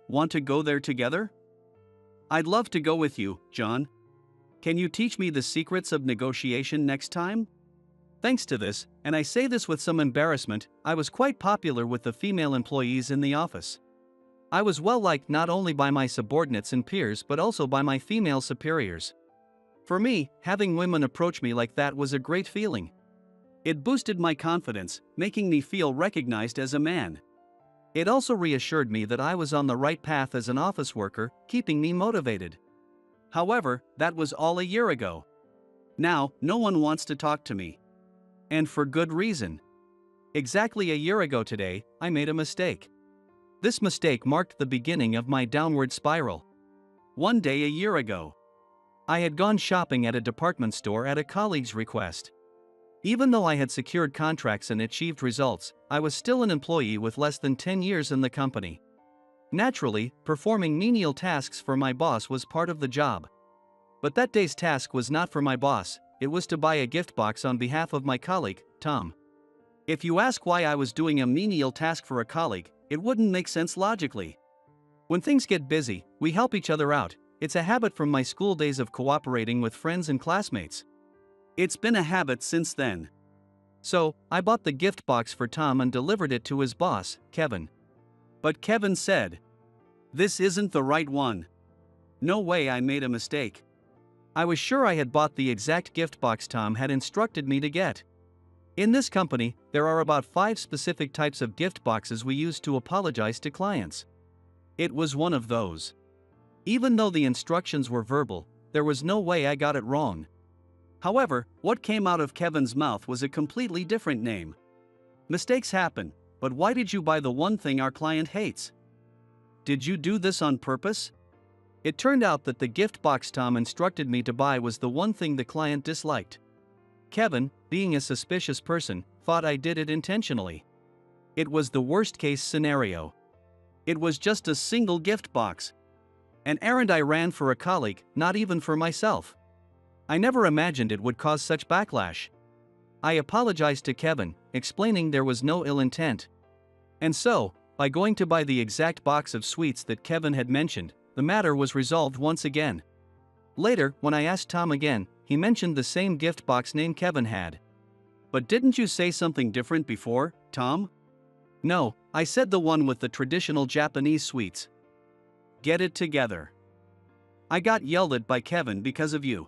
Want to go there together? I'd love to go with you, John. Can you teach me the secrets of negotiation next time? Thanks to this, and I say this with some embarrassment, I was quite popular with the female employees in the office. I was well liked not only by my subordinates and peers but also by my female superiors. For me, having women approach me like that was a great feeling. It boosted my confidence, making me feel recognized as a man. It also reassured me that I was on the right path as an office worker, keeping me motivated. However, that was all a year ago. Now, no one wants to talk to me. And for good reason. Exactly a year ago today, I made a mistake. This mistake marked the beginning of my downward spiral. One day a year ago, I had gone shopping at a department store at a colleague's request. Even though I had secured contracts and achieved results, I was still an employee with less than 10 years in the company. Naturally, performing menial tasks for my boss was part of the job. But that day's task was not for my boss, it was to buy a gift box on behalf of my colleague, Tom. If you ask why I was doing a menial task for a colleague, it wouldn't make sense logically. When things get busy, we help each other out. It's a habit from my school days of cooperating with friends and classmates. It's been a habit since then. So, I bought the gift box for Tom and delivered it to his boss, Kevin. But Kevin said, "This isn't the right one." No way, I made a mistake. I was sure I had bought the exact gift box Tom had instructed me to get. In this company, there are about 5 specific types of gift boxes we use to apologize to clients. It was one of those. Even though the instructions were verbal, there was no way I got it wrong. However, what came out of Kevin's mouth was a completely different name. Mistakes happen, but why did you buy the one thing our client hates? Did you do this on purpose? It turned out that the gift box Tom instructed me to buy was the one thing the client disliked. Kevin, being a suspicious person, thought I did it intentionally. It was the worst-case scenario. It was just a single gift box. An errand I ran for a colleague, not even for myself. I never imagined it would cause such backlash. I apologized to Kevin, explaining there was no ill intent. And so, by going to buy the exact box of sweets that Kevin had mentioned, the matter was resolved once again. Later, when I asked Tom again, he mentioned the same gift box name Kevin had. But didn't you say something different before, Tom? No, I said the one with the traditional Japanese sweets. Get it together. I got yelled at by Kevin because of you.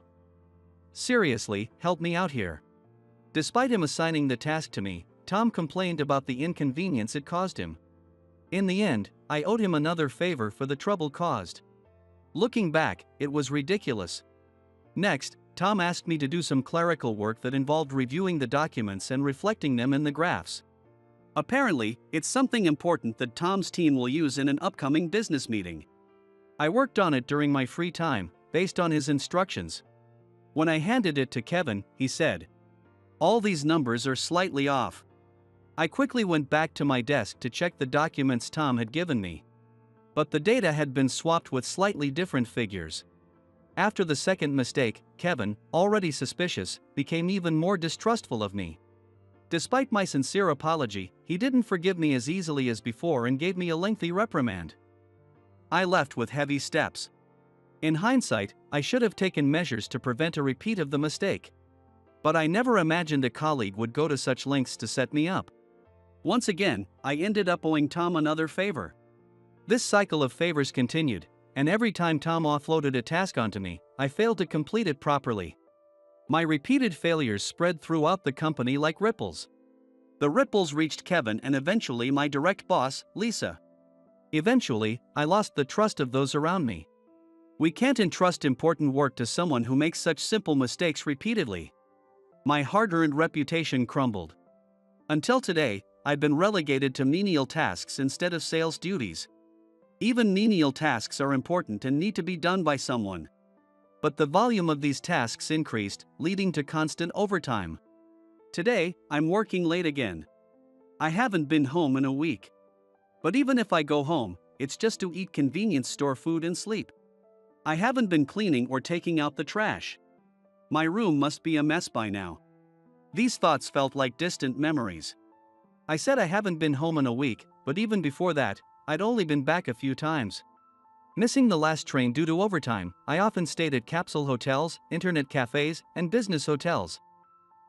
Seriously, help me out here. Despite him assigning the task to me, Tom complained about the inconvenience it caused him. In the end, I owed him another favor for the trouble caused. Looking back, it was ridiculous. Next, Tom asked me to do some clerical work that involved reviewing the documents and reflecting them in the graphs. Apparently, it's something important that Tom's team will use in an upcoming business meeting. I worked on it during my free time, based on his instructions. When I handed it to Kevin, he said, "All these numbers are slightly off." I quickly went back to my desk to check the documents Tom had given me. But the data had been swapped with slightly different figures. After the second mistake, Kevin, already suspicious, became even more distrustful of me. Despite my sincere apology, he didn't forgive me as easily as before and gave me a lengthy reprimand. I left with heavy steps. In hindsight, I should have taken measures to prevent a repeat of the mistake. But I never imagined a colleague would go to such lengths to set me up. Once again, I ended up owing Tom another favor. This cycle of favors continued, and every time Tom offloaded a task onto me, I failed to complete it properly. My repeated failures spread throughout the company like ripples. The ripples reached Kevin and eventually my direct boss, Lisa. Eventually, I lost the trust of those around me. We can't entrust important work to someone who makes such simple mistakes repeatedly. My hard-earned reputation crumbled. Until today, I've been relegated to menial tasks instead of sales duties. Even menial tasks are important and need to be done by someone. But the volume of these tasks increased, leading to constant overtime. Today, I'm working late again. I haven't been home in a week. But even if I go home, it's just to eat convenience store food and sleep. I haven't been cleaning or taking out the trash. My room must be a mess by now. These thoughts felt like distant memories. I said I haven't been home in a week, but even before that, I'd only been back a few times. Missing the last train due to overtime, I often stayed at capsule hotels, internet cafes, and business hotels.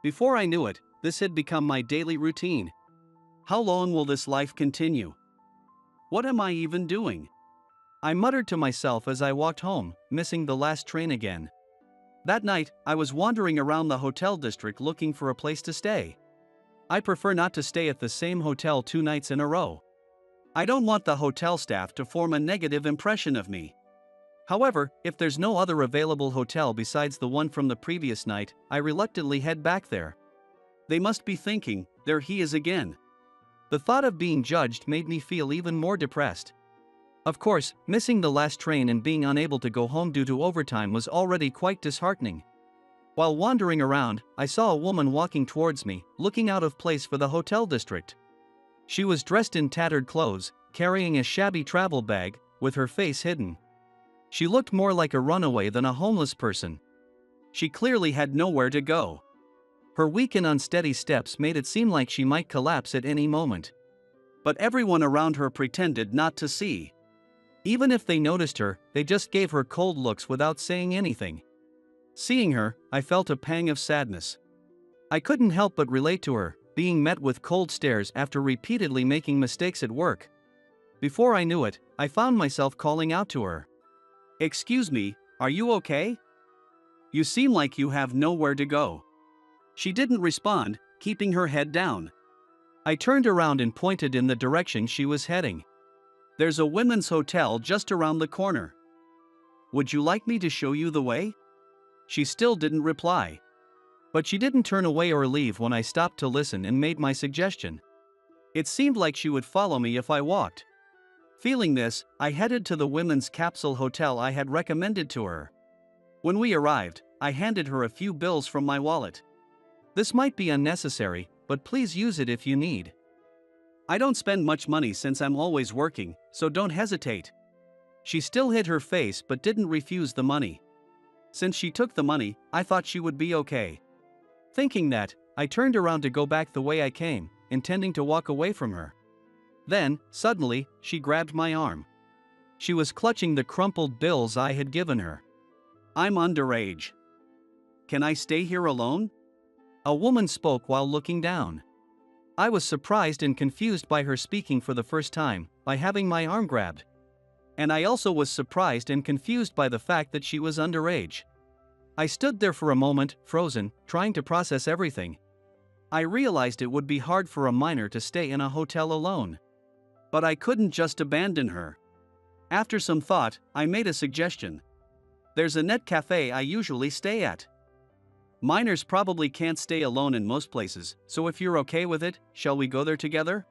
Before I knew it, this had become my daily routine. How long will this life continue? What am I even doing? I muttered to myself as I walked home, missing the last train again. That night, I was wandering around the hotel district looking for a place to stay. I prefer not to stay at the same hotel 2 nights in a row. I don't want the hotel staff to form a negative impression of me. However, if there's no other available hotel besides the one from the previous night, I reluctantly head back there. They must be thinking, "There he is again." The thought of being judged made me feel even more depressed. Of course, missing the last train and being unable to go home due to overtime was already quite disheartening. While wandering around, I saw a woman walking towards me, looking out of place for the hotel district. She was dressed in tattered clothes, carrying a shabby travel bag, with her face hidden. She looked more like a runaway than a homeless person. She clearly had nowhere to go. Her weak and unsteady steps made it seem like she might collapse at any moment. But everyone around her pretended not to see. Even if they noticed her, they just gave her cold looks without saying anything. Seeing her, I felt a pang of sadness. I couldn't help but relate to her, being met with cold stares after repeatedly making mistakes at work. Before I knew it, I found myself calling out to her. "Excuse me, are you okay? You seem like you have nowhere to go." She didn't respond, keeping her head down. I turned around and pointed in the direction she was heading. "There's a women's hotel just around the corner. Would you like me to show you the way?" She still didn't reply. But she didn't turn away or leave when I stopped to listen and made my suggestion. It seemed like she would follow me if I walked. Feeling this, I headed to the women's capsule hotel I had recommended to her. When we arrived, I handed her a few bills from my wallet. "This might be unnecessary, but please use it if you need. I don't spend much money since I'm always working, so don't hesitate." She still hid her face but didn't refuse the money. Since she took the money, I thought she would be okay. Thinking that, I turned around to go back the way I came, intending to walk away from her. Then, suddenly, she grabbed my arm. She was clutching the crumpled bills I had given her. "I'm underage. Can I stay here alone?" A woman spoke while looking down. I was surprised and confused by her speaking for the first time, by having my arm grabbed. And I also was surprised and confused by the fact that she was underage. I stood there for a moment, frozen, trying to process everything. I realized it would be hard for a minor to stay in a hotel alone. But I couldn't just abandon her. After some thought, I made a suggestion. There's a net cafe I usually stay at. Minors probably can't stay alone in most places, so if you're okay with it, shall we go there together?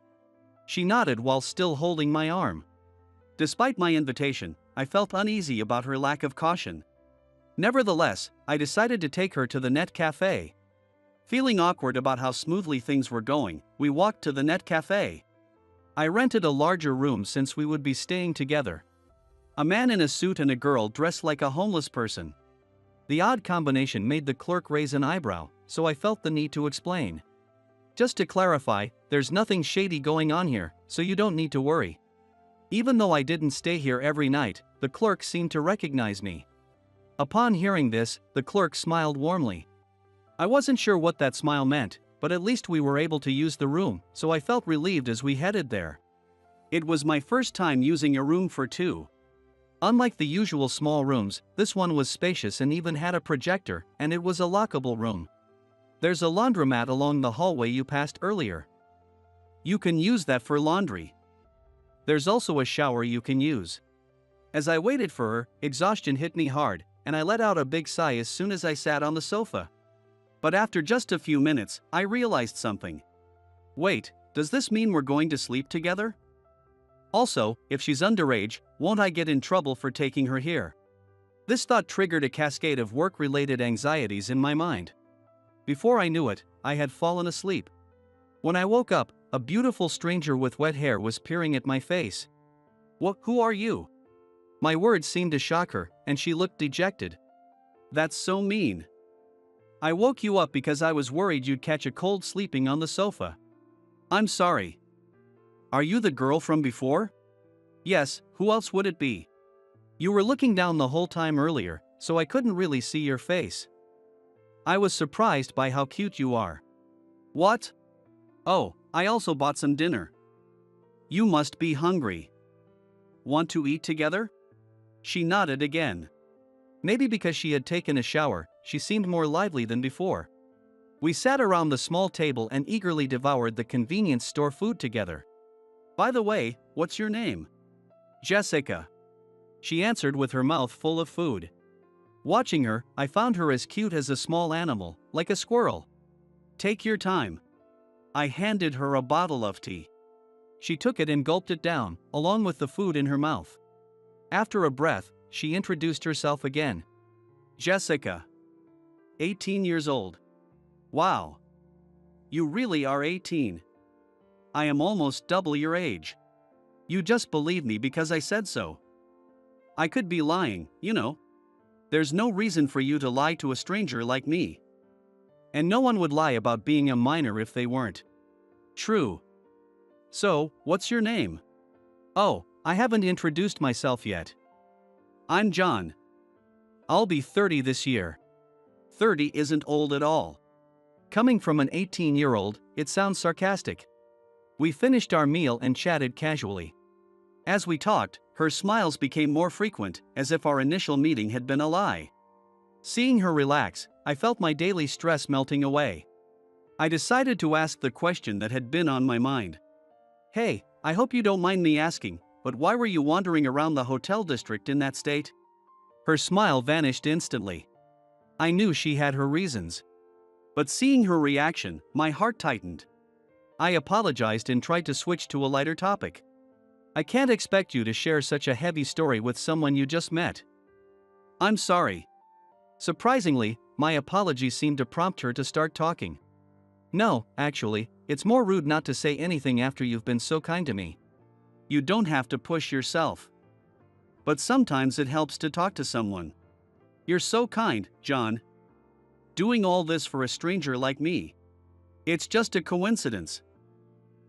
She nodded while still holding my arm. Despite my invitation, I felt uneasy about her lack of caution. Nevertheless, I decided to take her to the net cafe. Feeling awkward about how smoothly things were going, we walked to the net cafe. I rented a larger room since we would be staying together. A man in a suit and a girl dressed like a homeless person. The odd combination made the clerk raise an eyebrow, so I felt the need to explain. Just to clarify, there's nothing shady going on here, so you don't need to worry. Even though I didn't stay here every night, the clerk seemed to recognize me. Upon hearing this, the clerk smiled warmly. I wasn't sure what that smile meant, but at least we were able to use the room, so I felt relieved as we headed there. It was my first time using a room for two. Unlike the usual small rooms, this one was spacious and even had a projector, and it was a lockable room. There's a laundromat along the hallway you passed earlier. You can use that for laundry. There's also a shower you can use. As I waited for her, exhaustion hit me hard, and I let out a big sigh as soon as I sat on the sofa. But after just a few minutes, I realized something. Wait, does this mean we're going to sleep together? Also, if she's underage, won't I get in trouble for taking her here? This thought triggered a cascade of work-related anxieties in my mind. Before I knew it, I had fallen asleep. When I woke up, a beautiful stranger with wet hair was peering at my face. Who are you?" My words seemed to shock her, and she looked dejected. "That's so mean. I woke you up because I was worried you'd catch a cold sleeping on the sofa. I'm sorry. Are you the girl from before?" "Yes, who else would it be? You were looking down the whole time earlier, so I couldn't really see your face. I was surprised by how cute you are." "What? Oh, I also bought some dinner. You must be hungry. Want to eat together?" She nodded again. Maybe because she had taken a shower, she seemed more lively than before. We sat around the small table and eagerly devoured the convenience store food together. "By the way, what's your name?" "Jessica," she answered with her mouth full of food. Watching her, I found her as cute as a small animal, like a squirrel. "Take your time." I handed her a bottle of tea. She took it and gulped it down, along with the food in her mouth. After a breath, she introduced herself again. "Jessica. 18 years old. Wow. You really are 18. I am almost double your age. You just believe me because I said so. I could be lying, you know. There's no reason for you to lie to a stranger like me. And no one would lie about being a minor if they weren't. True. So, what's your name?" "Oh, I haven't introduced myself yet. I'm John. I'll be 30 this year." 30 isn't old at all. Coming from an 18-year-old, it sounds sarcastic. We finished our meal and chatted casually. As we talked, her smiles became more frequent, as if our initial meeting had been a lie. Seeing her relax, I felt my daily stress melting away. I decided to ask the question that had been on my mind. "Hey, I hope you don't mind me asking, but why were you wandering around the hotel district in that state?" Her smile vanished instantly. I knew she had her reasons. But seeing her reaction, my heart tightened. I apologized and tried to switch to a lighter topic. "I can't expect you to share such a heavy story with someone you just met." "I'm sorry." Surprisingly, my apology seemed to prompt her to start talking. "No, actually, it's more rude not to say anything after you've been so kind to me. You don't have to push yourself. But sometimes it helps to talk to someone. You're so kind, John. Doing all this for a stranger like me. It's just a coincidence.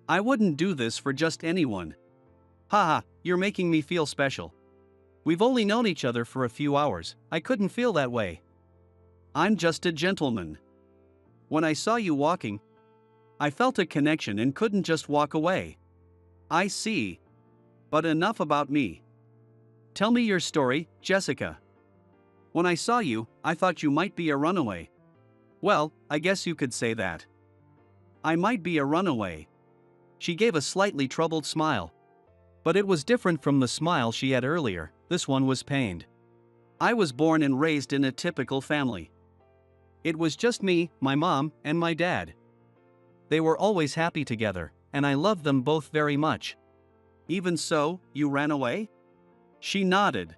I wouldn't do this for just anyone." "Haha, you're making me feel special. We've only known each other for a few hours, I couldn't feel that way. I'm just a gentleman. When I saw you walking, I felt a connection and couldn't just walk away." "I see. But enough about me. Tell me your story, Jessica. When I saw you, I thought you might be a runaway." "Well, I guess you could say that. I might be a runaway. She gave a slightly troubled smile. But it was different from the smile she had earlier. This one was pained. I was born and raised in a typical family. It was just me, my mom, and my dad. They were always happy together, and I loved them both very much. Even so, you ran away? She nodded.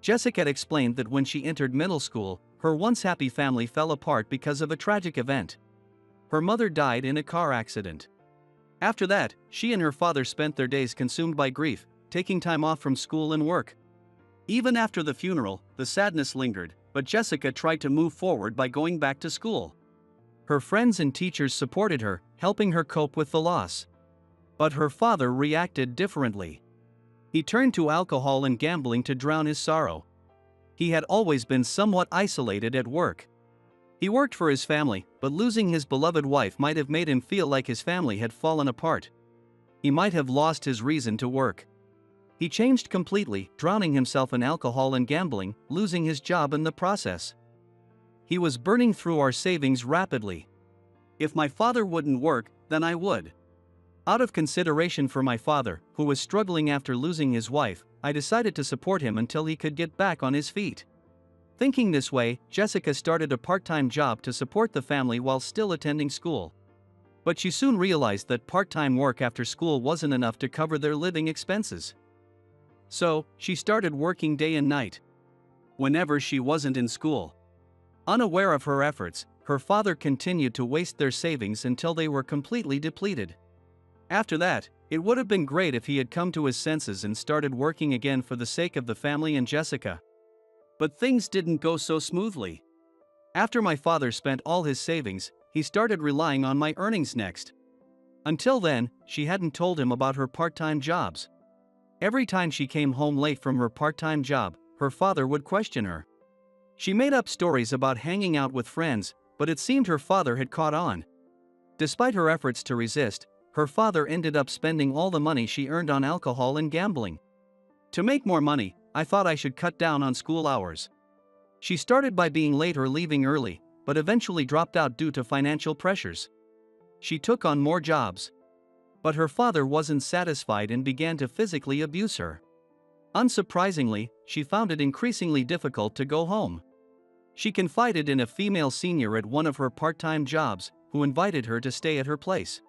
Jessica had explained that when she entered middle school, her once happy family fell apart because of a tragic event. Her mother died in a car accident. After that, she and her father spent their days consumed by grief, taking time off from school and work. Even after the funeral, the sadness lingered, but Jessica tried to move forward by going back to school. Her friends and teachers supported her, helping her cope with the loss. But her father reacted differently. He turned to alcohol and gambling to drown his sorrow. He had always been somewhat isolated at work. He worked for his family, but losing his beloved wife might have made him feel like his family had fallen apart. He might have lost his reason to work. He changed completely, drowning himself in alcohol and gambling, losing his job in the process. He was burning through our savings rapidly. If my father wouldn't work, then I would. Out of consideration for my father, who was struggling after losing his wife, I decided to support him until he could get back on his feet. Thinking this way, Jessica started a part-time job to support the family while still attending school. But she soon realized that part-time work after school wasn't enough to cover their living expenses. So, she started working day and night, whenever she wasn't in school. Unaware of her efforts, her father continued to waste their savings until they were completely depleted. After that, it would have been great if he had come to his senses and started working again for the sake of the family and Jessica. But things didn't go so smoothly. After my father spent all his savings, he started relying on my earnings next. Until then, she hadn't told him about her part-time jobs. Every time she came home late from her part-time job, her father would question her. She made up stories about hanging out with friends, but it seemed her father had caught on. Despite her efforts to resist, her father ended up spending all the money she earned on alcohol and gambling. To make more money, I thought I should cut down on school hours. She started by being late or leaving early, but eventually dropped out due to financial pressures. She took on more jobs. But her father wasn't satisfied and began to physically abuse her. Unsurprisingly, she found it increasingly difficult to go home. She confided in a female senior at one of her part-time jobs, who invited her to stay at her place.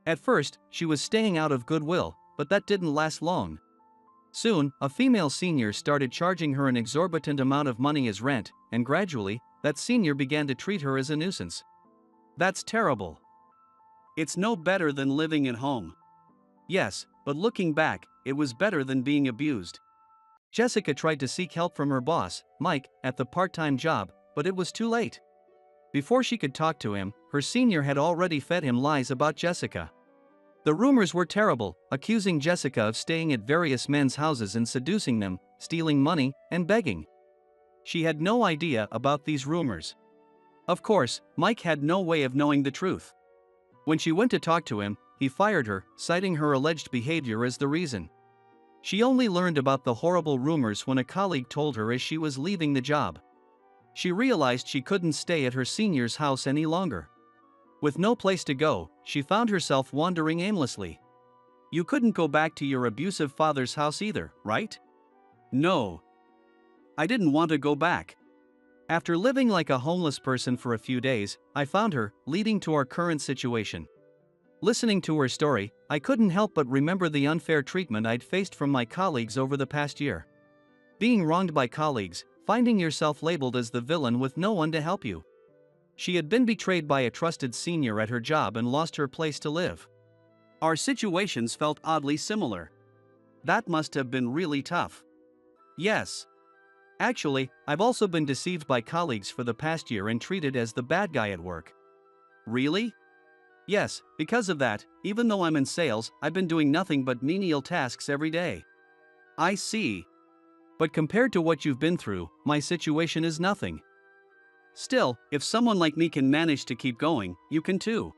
At first, she was staying out of goodwill, but that didn't last long. Soon, a female senior started charging her an exorbitant amount of money as rent, and gradually, that senior began to treat her as a nuisance. That's terrible. It's no better than living at home. Yes, but looking back, it was better than being abused. Jessica tried to seek help from her boss, Mike, at the part-time job, but it was too late. Before she could talk to him, her senior had already fed him lies about Jessica. The rumors were terrible, accusing Jessica of staying at various men's houses and seducing them, stealing money, and begging. She had no idea about these rumors. Of course, Mike had no way of knowing the truth. When she went to talk to him, he fired her, citing her alleged behavior as the reason. She only learned about the horrible rumors when a colleague told her as she was leaving the job. She realized she couldn't stay at her senior's house any longer. With no place to go, she found herself wandering aimlessly. You couldn't go back to your abusive father's house either, right? No. I didn't want to go back. After living like a homeless person for a few days, I found her, leading to our current situation. Listening to her story, I couldn't help but remember the unfair treatment I'd faced from my colleagues over the past year. Being wronged by colleagues, finding yourself labeled as the villain with no one to help you. She had been betrayed by a trusted senior at her job and lost her place to live. Our situations felt oddly similar. That must have been really tough. Yes. Actually, I've also been deceived by colleagues for the past year and treated as the bad guy at work. Really? Yes, because of that, even though I'm in sales, I've been doing nothing but menial tasks every day. I see. But compared to what you've been through, my situation is nothing. Still, if someone like me can manage to keep going, you can too.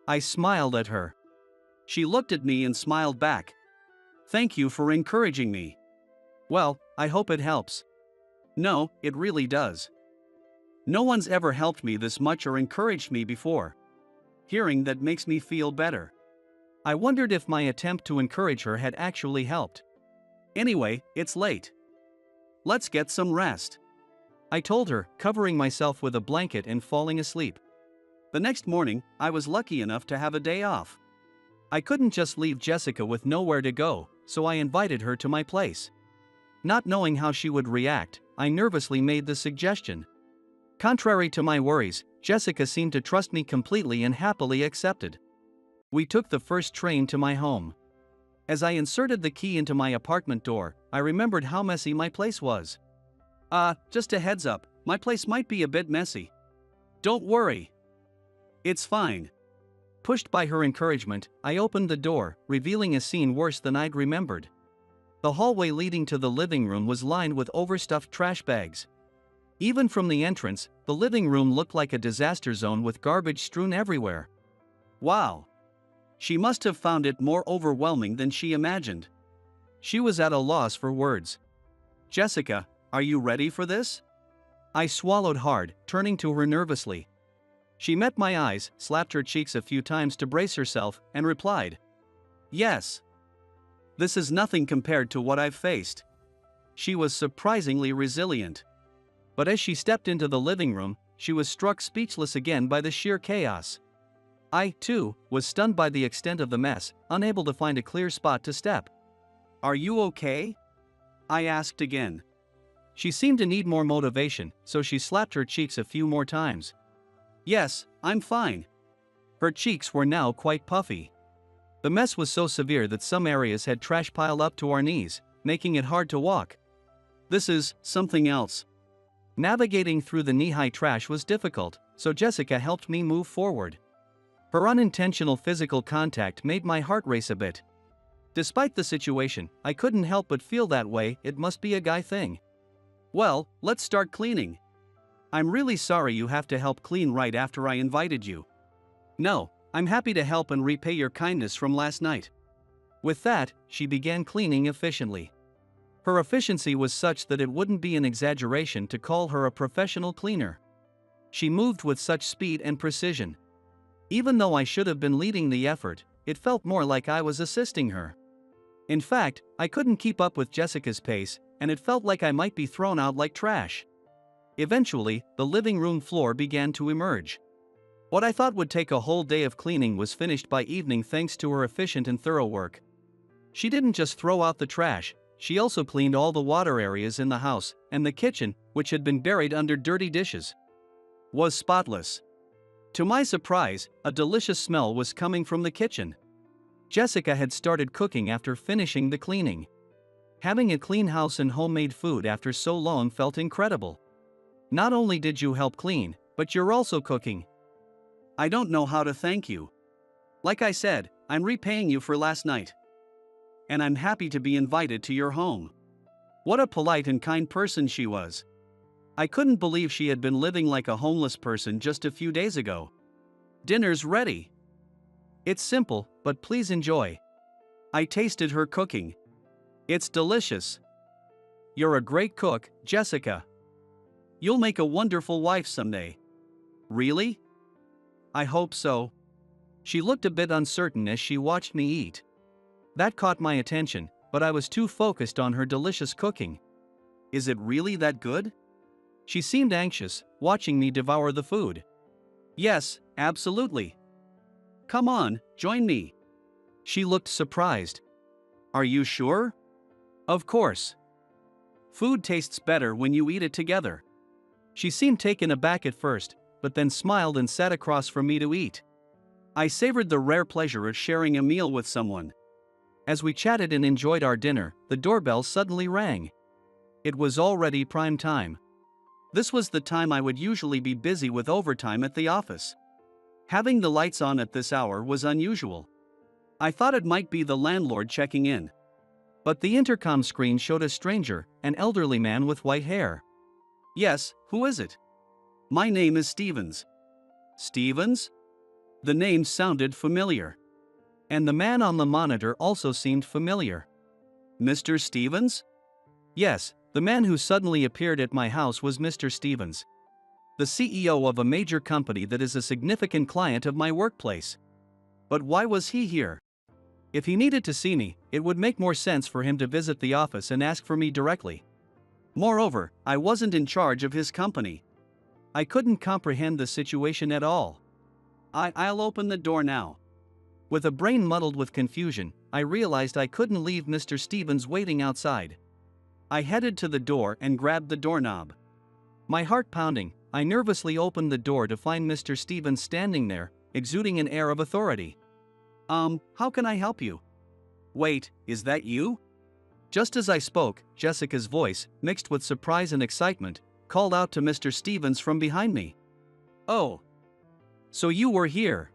I smiled at her. She looked at me and smiled back. Thank you for encouraging me. Well, I hope it helps. No, it really does. No one's ever helped me this much or encouraged me before. hearing that makes me feel better. I wondered if my attempt to encourage her had actually helped. Anyway, it's late. Let's get some rest, I told her, covering myself with a blanket and falling asleep. The next morning, I was lucky enough to have a day off. I couldn't just leave Jessica with nowhere to go, so I invited her to my place. Not knowing how she would react, I nervously made the suggestion. Contrary to my worries, Jessica seemed to trust me completely and happily accepted. We took the first train to my home. As I inserted the key into my apartment door, I remembered how messy my place was. Just a heads up, my place might be a bit messy. Don't worry. It's fine. Pushed by her encouragement, I opened the door, revealing a scene worse than I'd remembered. The hallway leading to the living room was lined with overstuffed trash bags. Even from the entrance, the living room looked like a disaster zone with garbage strewn everywhere. Wow. She must have found it more overwhelming than she imagined. She was at a loss for words. Jessica, are you ready for this? I swallowed hard, turning to her nervously. She met my eyes, slapped her cheeks a few times to brace herself, and replied, Yes. This is nothing compared to what I've faced. She was surprisingly resilient. But as she stepped into the living room, she was struck speechless again by the sheer chaos. I, too, was stunned by the extent of the mess, unable to find a clear spot to step. Are you okay? I asked again. She seemed to need more motivation, so she slapped her cheeks a few more times. Yes, I'm fine. Her cheeks were now quite puffy. The mess was so severe that some areas had trash piled up to our knees, making it hard to walk. This is something else. Navigating through the knee-high trash was difficult, so Jessica helped me move forward. Her unintentional physical contact made my heart race a bit. Despite the situation, I couldn't help but feel that way. It must be a guy thing. Well, let's start cleaning. I'm really sorry you have to help clean right after I invited you. No, I'm happy to help and repay your kindness from last night. With that, she began cleaning efficiently. Her efficiency was such that it wouldn't be an exaggeration to call her a professional cleaner. She moved with such speed and precision. Even though I should have been leading the effort, it felt more like I was assisting her. In fact, I couldn't keep up with Jessica's pace, and it felt like I might be thrown out like trash. Eventually, the living room floor began to emerge. What I thought would take a whole day of cleaning was finished by evening thanks to her efficient and thorough work. She didn't just throw out the trash, she also cleaned all the water areas in the house, and the kitchen, which had been buried under dirty dishes, was spotless. To my surprise, a delicious smell was coming from the kitchen. Jessica had started cooking after finishing the cleaning. Having a clean house and homemade food after so long felt incredible. Not only did you help clean, but you're also cooking. I don't know how to thank you. Like I said, I'm repaying you for last night. And I'm happy to be invited to your home. What a polite and kind person she was. I couldn't believe she had been living like a homeless person just a few days ago. Dinner's ready. It's simple, but please enjoy. I tasted her cooking. It's delicious. You're a great cook, Jessica. You'll make a wonderful wife someday. Really? I hope so. She looked a bit uncertain as she watched me eat. That caught my attention, but I was too focused on her delicious cooking. Is it really that good? She seemed anxious, watching me devour the food. Yes, absolutely. Come on, join me. She looked surprised. Are you sure? Of course. Food tastes better when you eat it together. She seemed taken aback at first, but then smiled and sat across from me to eat. I savored the rare pleasure of sharing a meal with someone. As we chatted and enjoyed our dinner, the doorbell suddenly rang. It was already prime time. This was the time I would usually be busy with overtime at the office. Having the lights on at this hour was unusual. I thought it might be the landlord checking in. But the intercom screen showed a stranger, an elderly man with white hair. Yes, who is it? My name is Stevens. Stevens? The name sounded familiar. And the man on the monitor also seemed familiar. Mr. Stevens? Yes, the man who suddenly appeared at my house was Mr. Stevens. The CEO of a major company that is a significant client of my workplace. But why was he here? If he needed to see me, it would make more sense for him to visit the office and ask for me directly. Moreover, I wasn't in charge of his company. I couldn't comprehend the situation at all. I'll open the door now. With a brain muddled with confusion, I realized I couldn't leave Mr. Stevens waiting outside. I headed to the door and grabbed the doorknob. My heart pounding, I nervously opened the door to find Mr. Stevens standing there, exuding an air of authority. How can I help you? Wait, is that you? Just as I spoke, Jessica's voice, mixed with surprise and excitement, called out to Mr. Stevens from behind me. Oh. So you were here.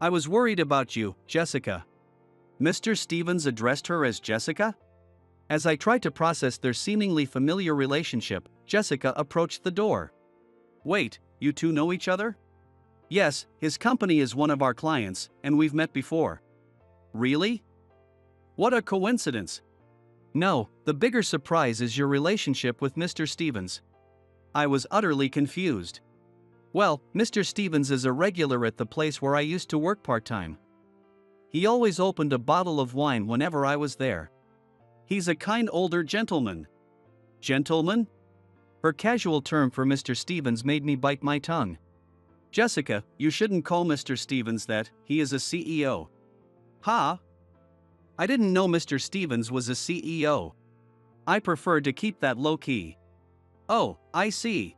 I was worried about you, Jessica. Mr. Stevens addressed her as Jessica? As I tried to process their seemingly familiar relationship, Jessica approached the door. Wait, you two know each other? Yes, his company is one of our clients, and we've met before. Really? What a coincidence. No, the bigger surprise is your relationship with Mr. Stevens. I was utterly confused. Well, Mr. Stevens is a regular at the place where I used to work part-time. He always opened a bottle of wine whenever I was there. He's a kind older gentleman. Gentleman? Her casual term for Mr. Stevens made me bite my tongue. Jessica, you shouldn't call Mr. Stevens that, he is a CEO. Ha? I didn't know Mr. Stevens was a CEO. I preferred to keep that low-key. Oh, I see.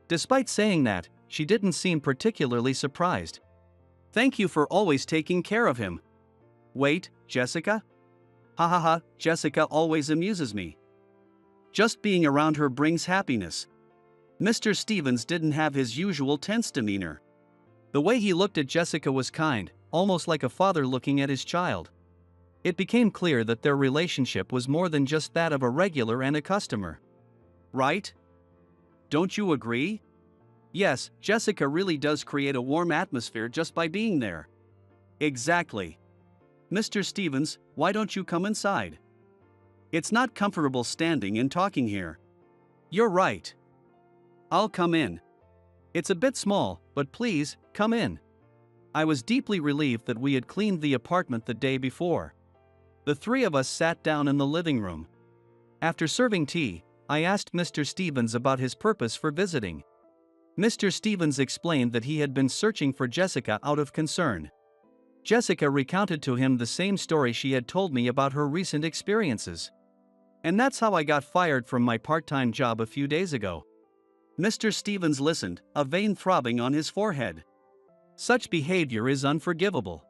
Despite saying that, she didn't seem particularly surprised. Thank you for always taking care of him. Wait, Jessica? Ha ha ha, Jessica always amuses me. Just being around her brings happiness. Mr. Stevens didn't have his usual tense demeanor. The way he looked at Jessica was kind, almost like a father looking at his child. It became clear that their relationship was more than just that of a regular and a customer. Right? Don't you agree? Yes, Jessica really does create a warm atmosphere just by being there. Exactly. Mr. Stevens, why don't you come inside? It's not comfortable standing and talking here. You're right. I'll come in. It's a bit small, but please, come in. I was deeply relieved that we had cleaned the apartment the day before. The three of us sat down in the living room. After serving tea, I asked Mr. Stevens about his purpose for visiting. Mr. Stevens explained that he had been searching for Jessica out of concern. Jessica recounted to him the same story she had told me about her recent experiences. And that's how I got fired from my part-time job a few days ago. Mr. Stevens listened, a vein throbbing on his forehead. Such behavior is unforgivable.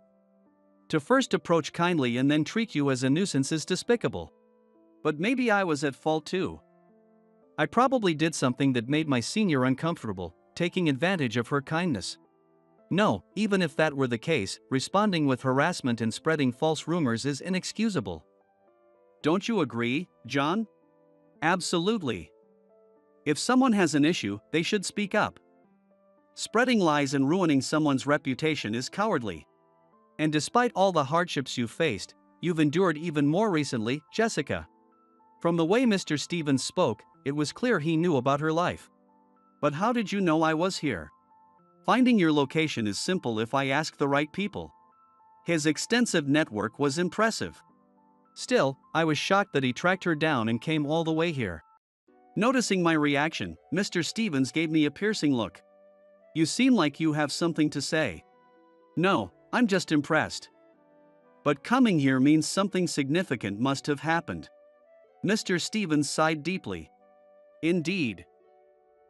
To first approach kindly and then treat you as a nuisance is despicable. But maybe I was at fault too. I probably did something that made my senior uncomfortable, taking advantage of her kindness. No, even if that were the case, responding with harassment and spreading false rumors is inexcusable. Don't you agree, John? Absolutely. If someone has an issue, they should speak up. Spreading lies and ruining someone's reputation is cowardly. And despite all the hardships you've faced, you've endured even more recently, Jessica. From the way Mr. Stevens spoke, it was clear he knew about her life. But how did you know I was here? Finding your location is simple if I ask the right people. His extensive network was impressive. Still, I was shocked that he tracked her down and came all the way here. Noticing my reaction, Mr. Stevens gave me a piercing look. You seem like you have something to say. No, I'm just impressed. But coming here means something significant must have happened. Mr. Stevens sighed deeply. Indeed.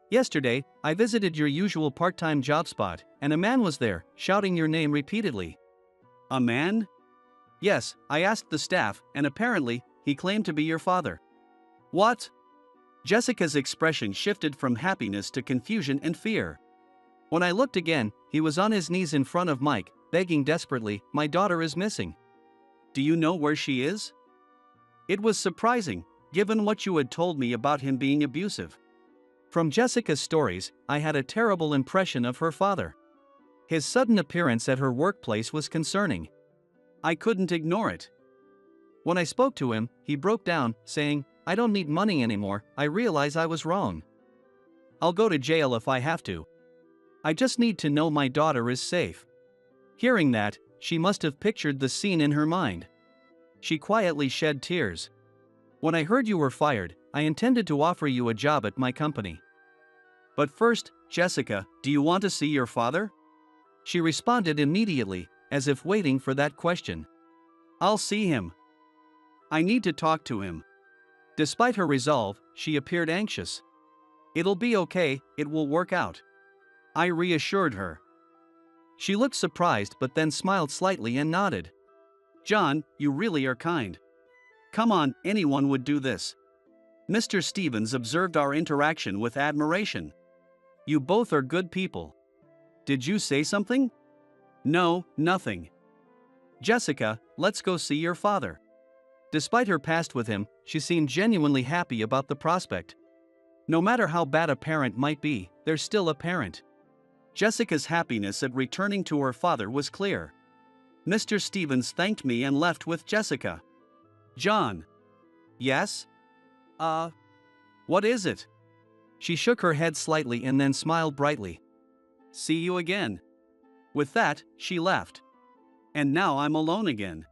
Yesterday, I visited your usual part-time job spot, and a man was there, shouting your name repeatedly. A man? Yes, I asked the staff, and apparently, he claimed to be your father. What? Jessica's expression shifted from happiness to confusion and fear. When I looked again, he was on his knees in front of Mike, begging desperately, "My daughter is missing. Do you know where she is?" It was surprising, given what you had told me about him being abusive. From Jessica's stories, I had a terrible impression of her father. His sudden appearance at her workplace was concerning. I couldn't ignore it. When I spoke to him, he broke down, saying, "I don't need money anymore, I realize I was wrong." I'll go to jail if I have to. I just need to know my daughter is safe." Hearing that, she must have pictured the scene in her mind. She quietly shed tears. "When I heard you were fired, I intended to offer you a job at my company. But first, Jessica, do you want to see your father?" She responded immediately, as if waiting for that question. "I'll see him. I need to talk to him." Despite her resolve, she appeared anxious. "It'll be okay, it will work out," I reassured her. She looked surprised but then smiled slightly and nodded. "John, you really are kind. Come on, anyone would do this." Mr. Stevens observed our interaction with admiration. "You both are good people. Did you say something?" "No, nothing. Jessica, let's go see your father." Despite her past with him, she seemed genuinely happy about the prospect. No matter how bad a parent might be, they're still a parent. Jessica's happiness at returning to her father was clear. Mr. Stevens thanked me and left with Jessica. "John." "Yes?" What is it?" She shook her head slightly and then smiled brightly. "See you again." With that, she left. And now I'm alone again.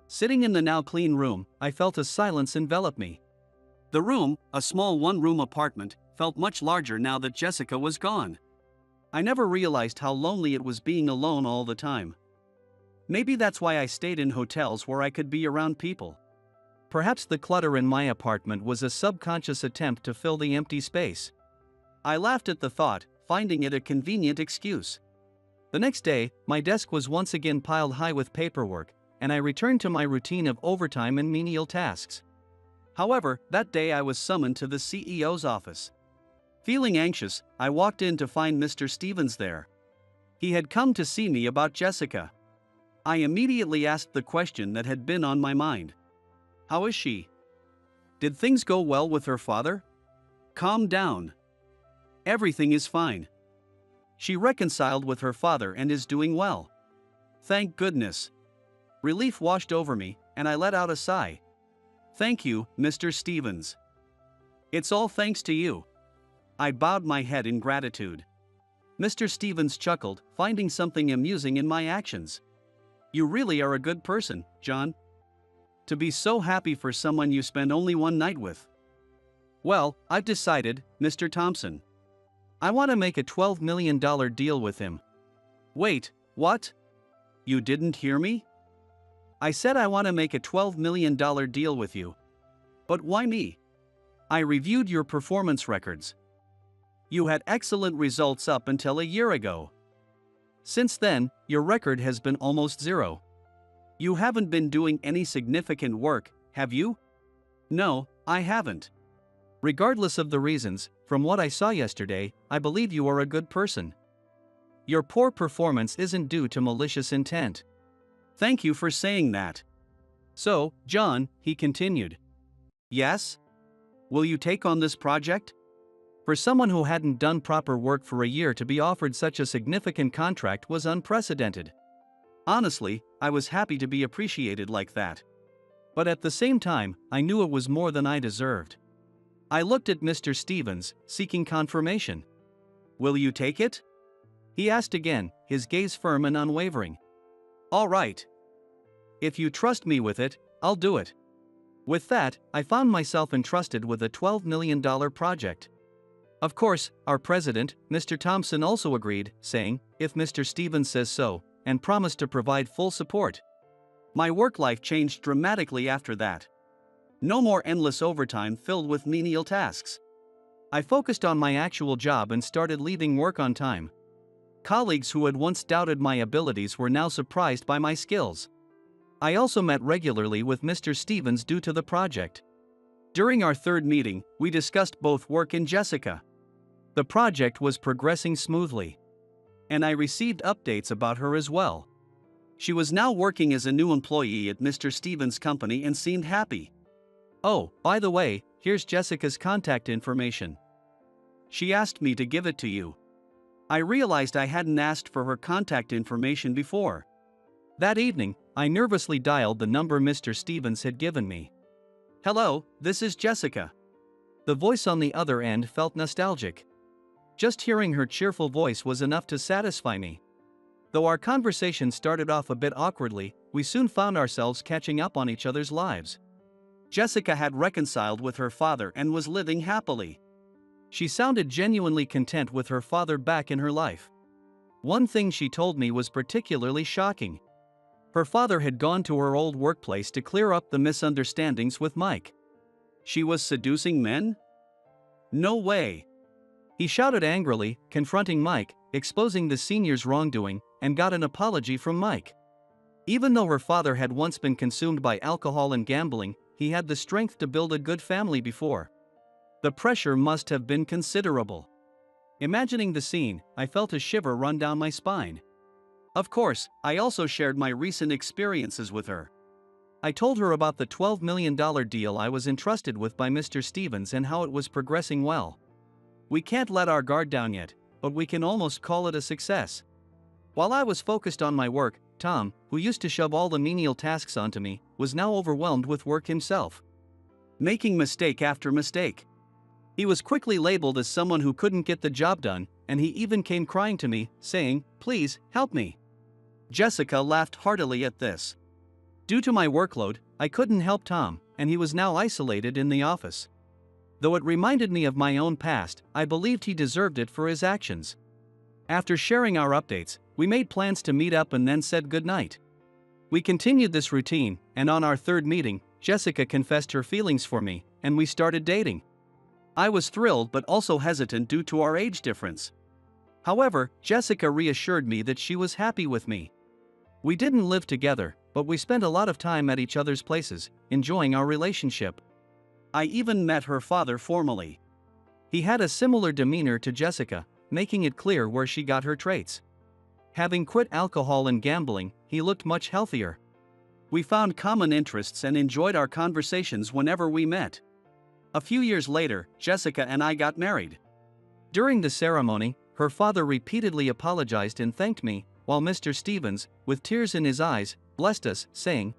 Sitting in the now clean room, I felt a silence envelop me. The room, a small one-room apartment, felt much larger now that Jessica was gone. I never realized how lonely it was being alone all the time. Maybe that's why I stayed in hotels where I could be around people. Perhaps the clutter in my apartment was a subconscious attempt to fill the empty space. I laughed at the thought, finding it a convenient excuse. The next day, my desk was once again piled high with paperwork, and I returned to my routine of overtime and menial tasks. However, that day I was summoned to the CEO's office. Feeling anxious, I walked in to find Mr. Stevens there. He had come to see me about Jessica. I immediately asked the question that had been on my mind. "How is she? Did things go well with her father?" "Calm down. Everything is fine. She reconciled with her father and is doing well. Thank goodness." Relief washed over me, and I let out a sigh. "Thank you, Mr. Stevens. It's all thanks to you." I bowed my head in gratitude. Mr. Stevens chuckled, finding something amusing in my actions. "You really are a good person, John. To be so happy for someone you spend only one night with." "Well, I've decided, Mr. Thompson. I want to make a $12 million deal with him." "Wait, what? You didn't hear me? I said I want to make a $12 million deal with you." "But why me?" "I reviewed your performance records. You had excellent results up until a year ago. Since then, your record has been almost zero. You haven't been doing any significant work, have you?" "No, I haven't." "Regardless of the reasons, from what I saw yesterday, I believe you are a good person. Your poor performance isn't due to malicious intent." "Thank you for saying that." "So, John," he continued. "Yes? Will you take on this project?" For someone who hadn't done proper work for a year to be offered such a significant contract was unprecedented. Honestly, I was happy to be appreciated like that. But at the same time, I knew it was more than I deserved. I looked at Mr. Stevens, seeking confirmation. "Will you take it?" he asked again, his gaze firm and unwavering. "All right. If you trust me with it, I'll do it." With that, I found myself entrusted with a $12 million project. Of course, our president, Mr. Thompson, also agreed, saying, "If Mr. Stevens says so," and promised to provide full support. My work life changed dramatically after that. No more endless overtime filled with menial tasks. I focused on my actual job and started leaving work on time. Colleagues who had once doubted my abilities were now surprised by my skills. I also met regularly with Mr. Stevens due to the project. During our third meeting, we discussed both work and Jessica. The project was progressing smoothly. And I received updates about her as well. She was now working as a new employee at Mr. Stevens' company and seemed happy. "Oh, by the way, here's Jessica's contact information. She asked me to give it to you." I realized I hadn't asked for her contact information before. That evening, I nervously dialed the number Mr. Stevens had given me. "Hello, this is Jessica." The voice on the other end felt nostalgic. Just hearing her cheerful voice was enough to satisfy me. Though our conversation started off a bit awkwardly, we soon found ourselves catching up on each other's lives. Jessica had reconciled with her father and was living happily. She sounded genuinely content with her father back in her life. One thing she told me was particularly shocking. Her father had gone to her old workplace to clear up the misunderstandings with Mike. She was seducing men? No way! He shouted angrily, confronting Mike, exposing the senior's wrongdoing, and got an apology from Mike. Even though her father had once been consumed by alcohol and gambling, he had the strength to build a good family before. The pressure must have been considerable. Imagining the scene, I felt a shiver run down my spine. Of course, I also shared my recent experiences with her. I told her about the $12 million deal I was entrusted with by Mr. Stevens and how it was progressing well. We can't let our guard down yet, but we can almost call it a success. While I was focused on my work, Tom, who used to shove all the menial tasks onto me, was now overwhelmed with work himself, making mistake after mistake. He was quickly labeled as someone who couldn't get the job done, and he even came crying to me, saying, "Please, help me." Jessica laughed heartily at this. Due to my workload, I couldn't help Tom, and he was now isolated in the office. Though it reminded me of my own past, I believed he deserved it for his actions. After sharing our updates, we made plans to meet up and then said goodnight. We continued this routine, and on our third meeting, Jessica confessed her feelings for me, and we started dating. I was thrilled but also hesitant due to our age difference. However, Jessica reassured me that she was happy with me. We didn't live together, but we spent a lot of time at each other's places, enjoying our relationship. I even met her father formally. He had a similar demeanor to Jessica, making it clear where she got her traits. Having quit alcohol and gambling, he looked much healthier. We found common interests and enjoyed our conversations whenever we met. A few years later, Jessica and I got married. During the ceremony, her father repeatedly apologized and thanked me, while Mr. Stevens, with tears in his eyes, blessed us, saying,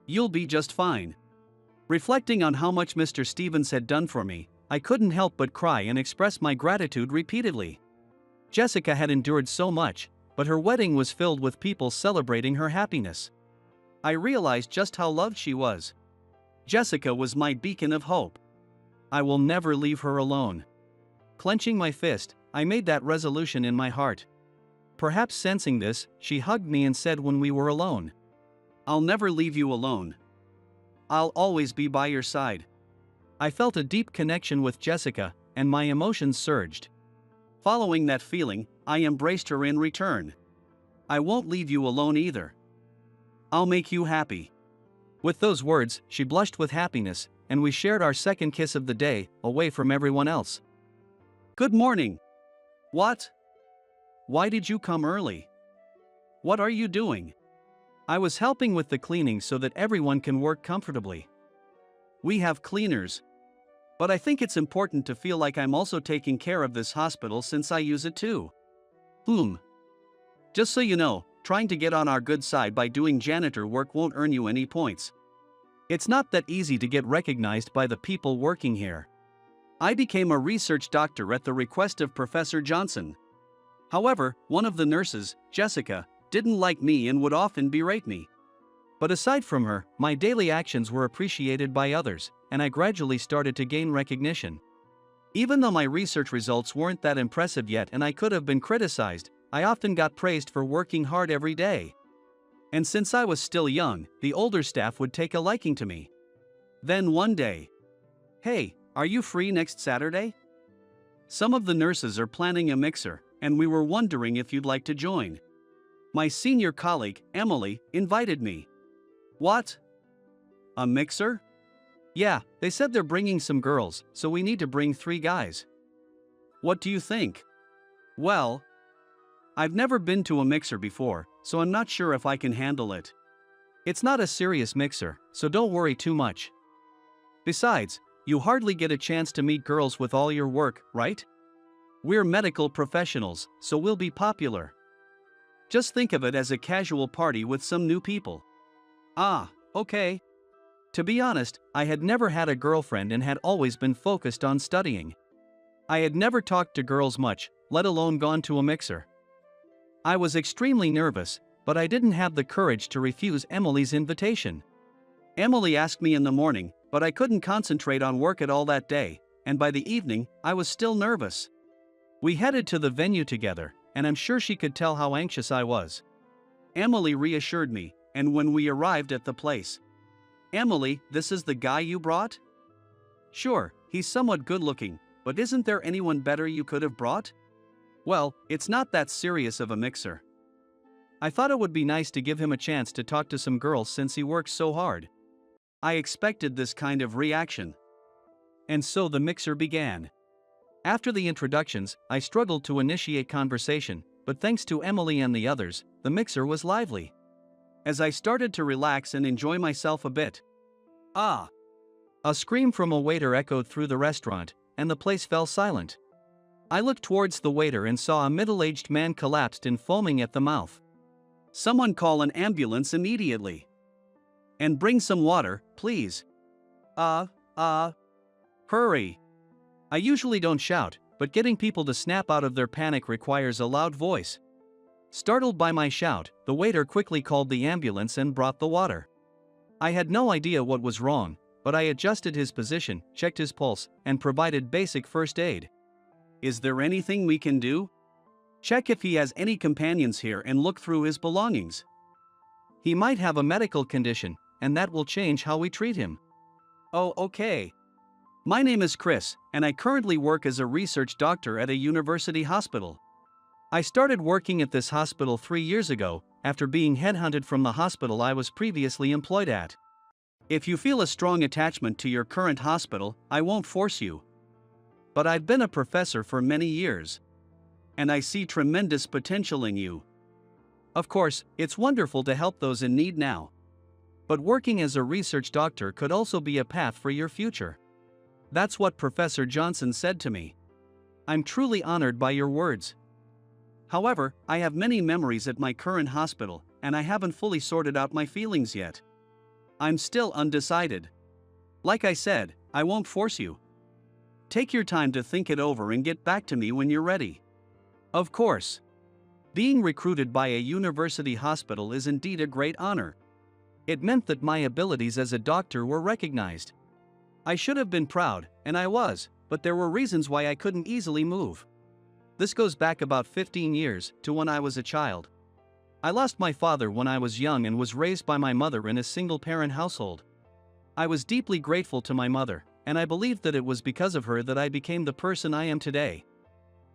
"You'll be just fine." Reflecting on how much Mr. Stevens had done for me, I couldn't help but cry and express my gratitude repeatedly. Jessica had endured so much, but her wedding was filled with people celebrating her happiness. I realized just how loved she was. Jessica was my beacon of hope. I will never leave her alone. Clenching my fist, I made that resolution in my heart. Perhaps sensing this, she hugged me and said when we were alone, "I'll never leave you alone. I'll always be by your side." I felt a deep connection with Jessica, and my emotions surged. Following that feeling, I embraced her in return. "I won't leave you alone either. I'll make you happy." With those words, she blushed with happiness, and we shared our second kiss of the day, away from everyone else. "Good morning." "What? Why did you come early? What are you doing?" "I was helping with the cleaning so that everyone can work comfortably." "We have cleaners. But I think it's important to feel like I'm also taking care of this hospital since I use it too." Just so you know, trying to get on our good side by doing janitor work won't earn you any points. It's not that easy to get recognized by the people working here. I became a research doctor at the request of Professor Johnson. However, one of the nurses, Jessica, didn't like me and would often berate me. But aside from her, my daily actions were appreciated by others, and I gradually started to gain recognition. Even though my research results weren't that impressive yet and I could have been criticized, I often got praised for working hard every day. And since I was still young, the older staff would take a liking to me. Then one day, "Hey, are you free next Saturday? Some of the nurses are planning a mixer, and we were wondering if you'd like to join." My senior colleague, Emily, invited me. "What? A mixer?" "Yeah, they said they're bringing some girls, so we need to bring 3 guys. What do you think?" "Well, I've never been to a mixer before, so I'm not sure if I can handle it. It's not a serious mixer, so don't worry too much. Besides, you hardly get a chance to meet girls with all your work, right? We're medical professionals, so we'll be popular. Just think of it as a casual party with some new people." "Ah, okay." To be honest, I had never had a girlfriend and had always been focused on studying. I had never talked to girls much, let alone gone to a mixer. I was extremely nervous, but I didn't have the courage to refuse Emily's invitation. Emily asked me in the morning, but I couldn't concentrate on work at all that day, and by the evening, I was still nervous. We headed to the venue together, and I'm sure she could tell how anxious I was. Emily reassured me, and when we arrived at the place, "Emily, this is the guy you brought?" "Sure, he's somewhat good looking, but isn't there anyone better you could have brought?" "Well, it's not that serious of a mixer. I thought it would be nice to give him a chance to talk to some girls since he works so hard." I expected this kind of reaction. And so the mixer began. After the introductions, I struggled to initiate conversation, but thanks to Emily and the others, the mixer was lively. As I started to relax and enjoy myself a bit, "Ah!" a scream from a waiter echoed through the restaurant, and the place fell silent. I looked towards the waiter and saw a middle-aged man collapsed and foaming at the mouth. "Someone call an ambulance immediately. And bring some water, please. Hurry." I usually don't shout, but getting people to snap out of their panic requires a loud voice. Startled by my shout, the waiter quickly called the ambulance and brought the water. I had no idea what was wrong, but I adjusted his position, checked his pulse, and provided basic first aid. "Is there anything we can do?" "Check if he has any companions here and look through his belongings. He might have a medical condition, and that will change how we treat him." "Oh, okay. My name is Chris, and I currently work as a research doctor at a university hospital. I started working at this hospital 3 years ago, after being headhunted from the hospital I was previously employed at. If you feel a strong attachment to your current hospital, I won't force you. But I've been a professor for many years. And I see tremendous potential in you. Of course, it's wonderful to help those in need now. But working as a research doctor could also be a path for your future." That's what Professor Johnson said to me. "I'm truly honored by your words. However, I have many memories at my current hospital, and I haven't fully sorted out my feelings yet. I'm still undecided. Like I said, I won't force you. Take your time to think it over and get back to me when you're ready." Of course. Being recruited by a university hospital is indeed a great honor. It meant that my abilities as a doctor were recognized. I should have been proud, and I was, but there were reasons why I couldn't easily move. This goes back about 15 years, to when I was a child. I lost my father when I was young and was raised by my mother in a single-parent household. I was deeply grateful to my mother, and I believed that it was because of her that I became the person I am today.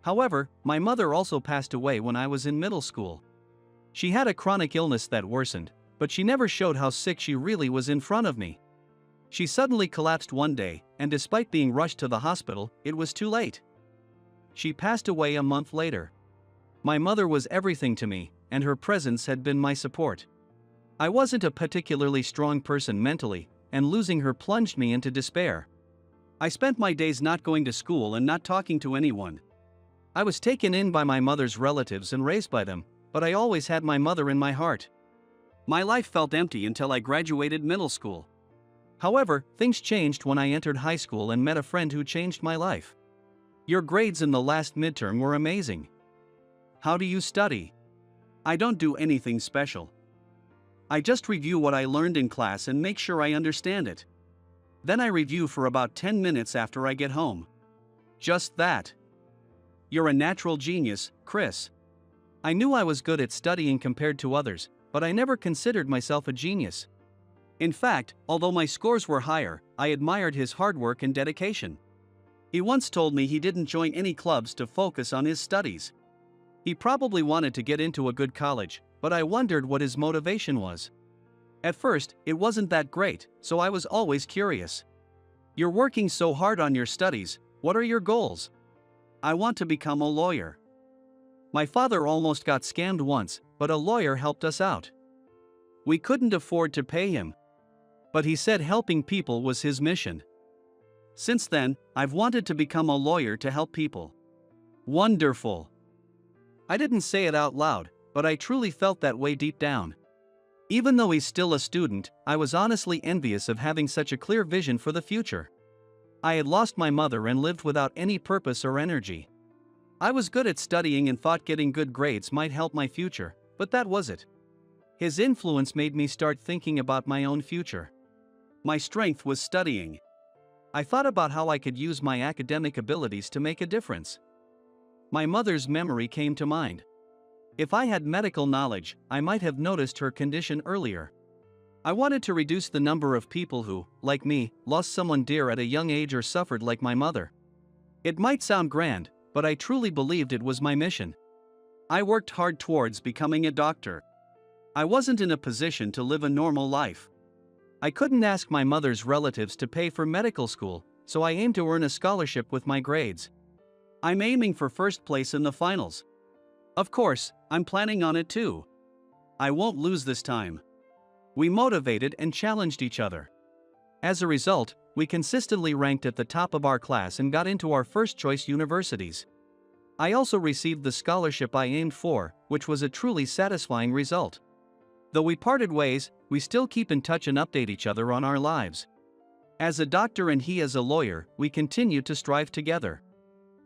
However, my mother also passed away when I was in middle school. She had a chronic illness that worsened, but she never showed how sick she really was in front of me. She suddenly collapsed one day, and despite being rushed to the hospital, it was too late. She passed away a month later. My mother was everything to me, and her presence had been my support. I wasn't a particularly strong person mentally, and losing her plunged me into despair. I spent my days not going to school and not talking to anyone. I was taken in by my mother's relatives and raised by them, but I always had my mother in my heart. My life felt empty until I graduated middle school. However, things changed when I entered high school and met a friend who changed my life. "Your grades in the last midterm were amazing. How do you study?" "I don't do anything special. I just review what I learned in class and make sure I understand it. Then I review for about 10 minutes after I get home." "Just that. You're a natural genius, Chris." I knew I was good at studying compared to others, but I never considered myself a genius. In fact, although my scores were higher, I admired his hard work and dedication. He once told me he didn't join any clubs to focus on his studies. He probably wanted to get into a good college, but I wondered what his motivation was. At first, it wasn't that great, so I was always curious. "You're working so hard on your studies, what are your goals?" "I want to become a lawyer. My father almost got scammed once, but a lawyer helped us out. We couldn't afford to pay him. But he said helping people was his mission. Since then, I've wanted to become a lawyer to help people." Wonderful. I didn't say it out loud, but I truly felt that way deep down. Even though he's still a student, I was honestly envious of having such a clear vision for the future. I had lost my mother and lived without any purpose or energy. I was good at studying and thought getting good grades might help my future, but that was it. His influence made me start thinking about my own future. My strength was studying. I thought about how I could use my academic abilities to make a difference. My mother's memory came to mind. If I had medical knowledge, I might have noticed her condition earlier. I wanted to reduce the number of people who, like me, lost someone dear at a young age or suffered like my mother. It might sound grand, but I truly believed it was my mission. I worked hard towards becoming a doctor. I wasn't in a position to live a normal life. I couldn't ask my mother's relatives to pay for medical school, so I aimed to earn a scholarship with my grades. I'm aiming for first place in the finals. Of course, I'm planning on it too. I won't lose this time. We motivated and challenged each other. As a result, we consistently ranked at the top of our class and got into our first choice universities. I also received the scholarship I aimed for, which was a truly satisfying result. Though we parted ways, we still keep in touch and update each other on our lives. As a doctor and he as a lawyer, we continue to strive together.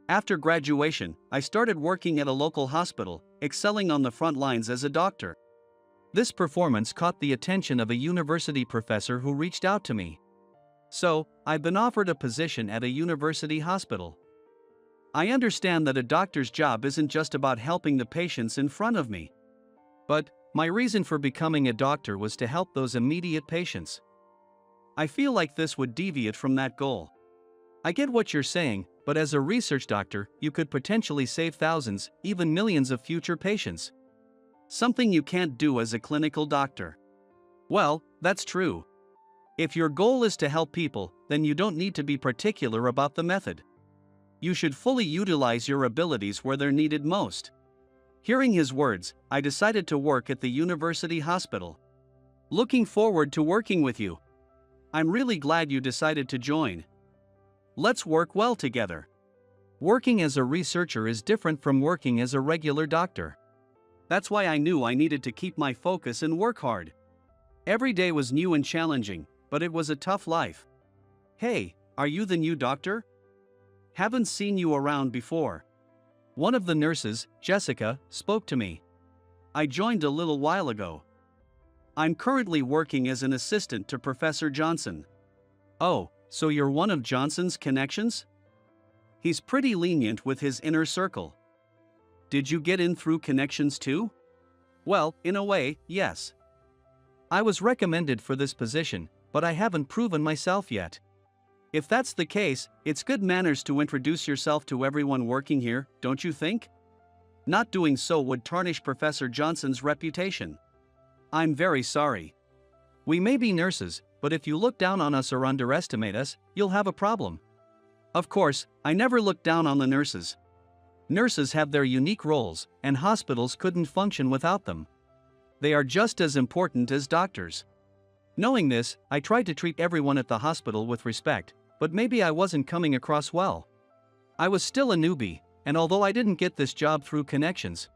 After graduation, I started working at a local hospital, excelling on the front lines as a doctor. This performance caught the attention of a university professor who reached out to me. So, I've been offered a position at a university hospital. I understand that a doctor's job isn't just about helping the patients in front of me. But, my reason for becoming a doctor was to help those immediate patients. I feel like this would deviate from that goal. I get what you're saying, but as a research doctor, you could potentially save thousands, even millions of future patients. Something you can't do as a clinical doctor. Well, that's true. If your goal is to help people, then you don't need to be particular about the method. You should fully utilize your abilities where they're needed most. Hearing his words, I decided to work at the university hospital. Looking forward to working with you. I'm really glad you decided to join. Let's work well together. Working as a researcher is different from working as a regular doctor. That's why I knew I needed to keep my focus and work hard. Every day was new and challenging, but it was a tough life. Hey, are you the new doctor? Haven't seen you around before. One of the nurses, Jessica, spoke to me. I joined a little while ago. I'm currently working as an assistant to Professor Johnson. Oh, so you're one of Johnson's connections? He's pretty lenient with his inner circle. Did you get in through connections too? Well, in a way, yes. I was recommended for this position, but I haven't proven myself yet. If that's the case, it's good manners to introduce yourself to everyone working here, don't you think? Not doing so would tarnish Professor Johnson's reputation. I'm very sorry. We may be nurses, but if you look down on us or underestimate us, you'll have a problem. Of course, I never look down on the nurses. Nurses have their unique roles, and hospitals couldn't function without them. They are just as important as doctors. Knowing this, I tried to treat everyone at the hospital with respect, but maybe I wasn't coming across well. I was still a newbie, and although I didn't get this job through connections,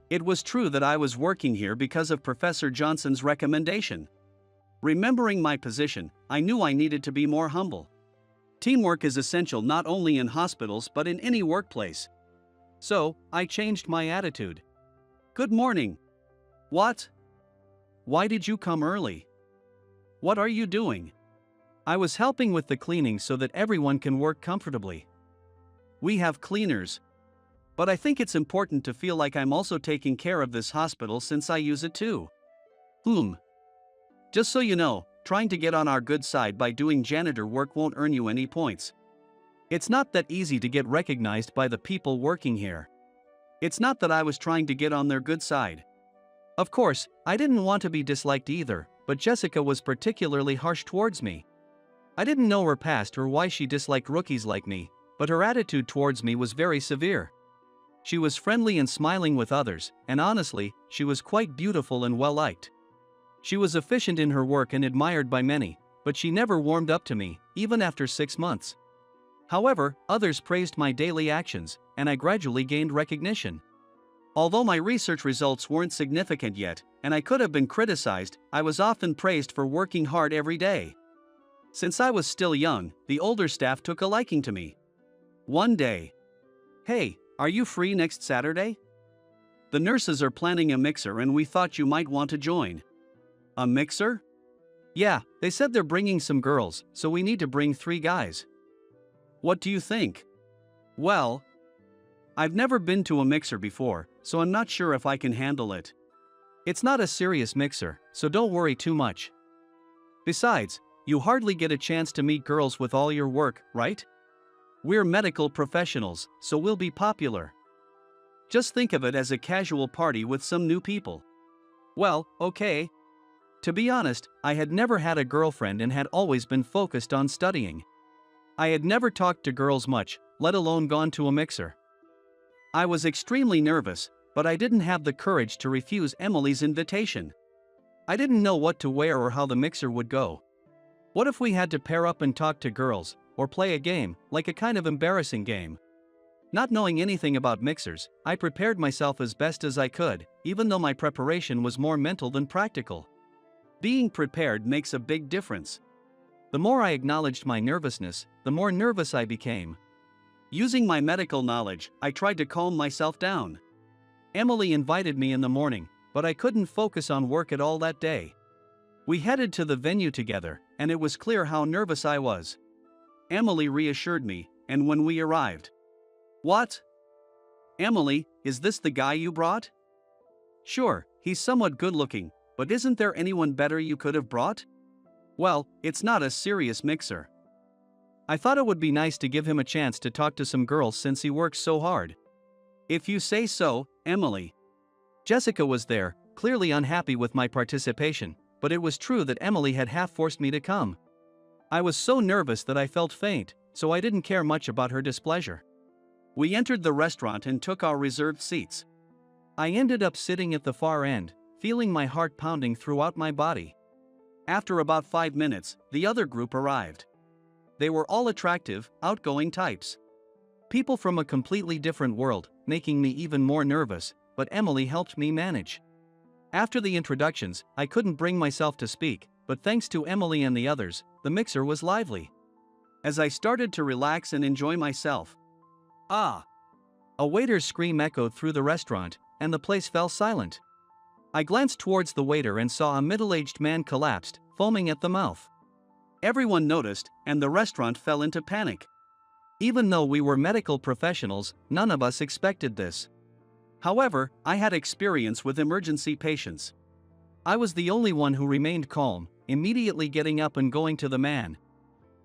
it was true that I was working here because of Professor Johnson's recommendation. Remembering my position, I knew I needed to be more humble. Teamwork is essential not only in hospitals but in any workplace. So, I changed my attitude. Good morning. What? Why did you come early? What are you doing? I was helping with the cleaning so that everyone can work comfortably. We have cleaners. But I think it's important to feel like I'm also taking care of this hospital since I use it too. Just so you know, trying to get on our good side by doing janitor work won't earn you any points. It's not that easy to get recognized by the people working here. It's not that I was trying to get on their good side. Of course, I didn't want to be disliked either, but Jessica was particularly harsh towards me. I didn't know her past or why she disliked rookies like me, but her attitude towards me was very severe. She was friendly and smiling with others, and honestly, she was quite beautiful and well-liked. She was efficient in her work and admired by many, but she never warmed up to me, even after 6 months. However, others praised my daily actions, and I gradually gained recognition. Although my research results weren't significant yet, and I could have been criticized, I was often praised for working hard every day. Since I was still young, the older staff took a liking to me. One day, "Hey, are you free next Saturday? The nurses are planning a mixer and we thought you might want to join." "A mixer?" "Yeah, they said they're bringing some girls, so we need to bring 3 guys. What do you think?" "Well, I've never been to a mixer before, so I'm not sure if I can handle it." "It's not a serious mixer, so don't worry too much. Besides, you hardly get a chance to meet girls with all your work, right? We're medical professionals, so we'll be popular. Just think of it as a casual party with some new people." "Well, okay." To be honest, I had never had a girlfriend and had always been focused on studying. I had never talked to girls much, let alone gone to a mixer. I was extremely nervous, but I didn't have the courage to refuse Emily's invitation. I didn't know what to wear or how the mixer would go. What if we had to pair up and talk to girls, or play a game, like a kind of embarrassing game? Not knowing anything about mixers, I prepared myself as best as I could, even though my preparation was more mental than practical. Being prepared makes a big difference. The more I acknowledged my nervousness, the more nervous I became. Using my medical knowledge, I tried to calm myself down. Emily invited me in the morning, but I couldn't focus on work at all that day. We headed to the venue together, and it was clear how nervous I was. Emily reassured me, and when we arrived, "What? Emily, is this the guy you brought?" "Sure, he's somewhat good-looking, but isn't there anyone better you could have brought?" "Well, it's not a serious mixer. I thought it would be nice to give him a chance to talk to some girls since he works so hard." "If you say so, Emily." Jessica was there, clearly unhappy with my participation, but it was true that Emily had half forced me to come. I was so nervous that I felt faint, so I didn't care much about her displeasure. We entered the restaurant and took our reserved seats. I ended up sitting at the far end, feeling my heart pounding throughout my body. After about 5 minutes, the other group arrived. They were all attractive, outgoing types. People from a completely different world, making me even more nervous, but Emily helped me manage. After the introductions, I couldn't bring myself to speak, but thanks to Emily and the others, the mixer was lively. As I started to relax and enjoy myself, "Ah!" a waiter's scream echoed through the restaurant, and the place fell silent. I glanced towards the waiter and saw a middle-aged man collapsed, foaming at the mouth. Everyone noticed, and the restaurant fell into panic. Even though we were medical professionals, none of us expected this. However, I had experience with emergency patients. I was the only one who remained calm, immediately getting up and going to the man.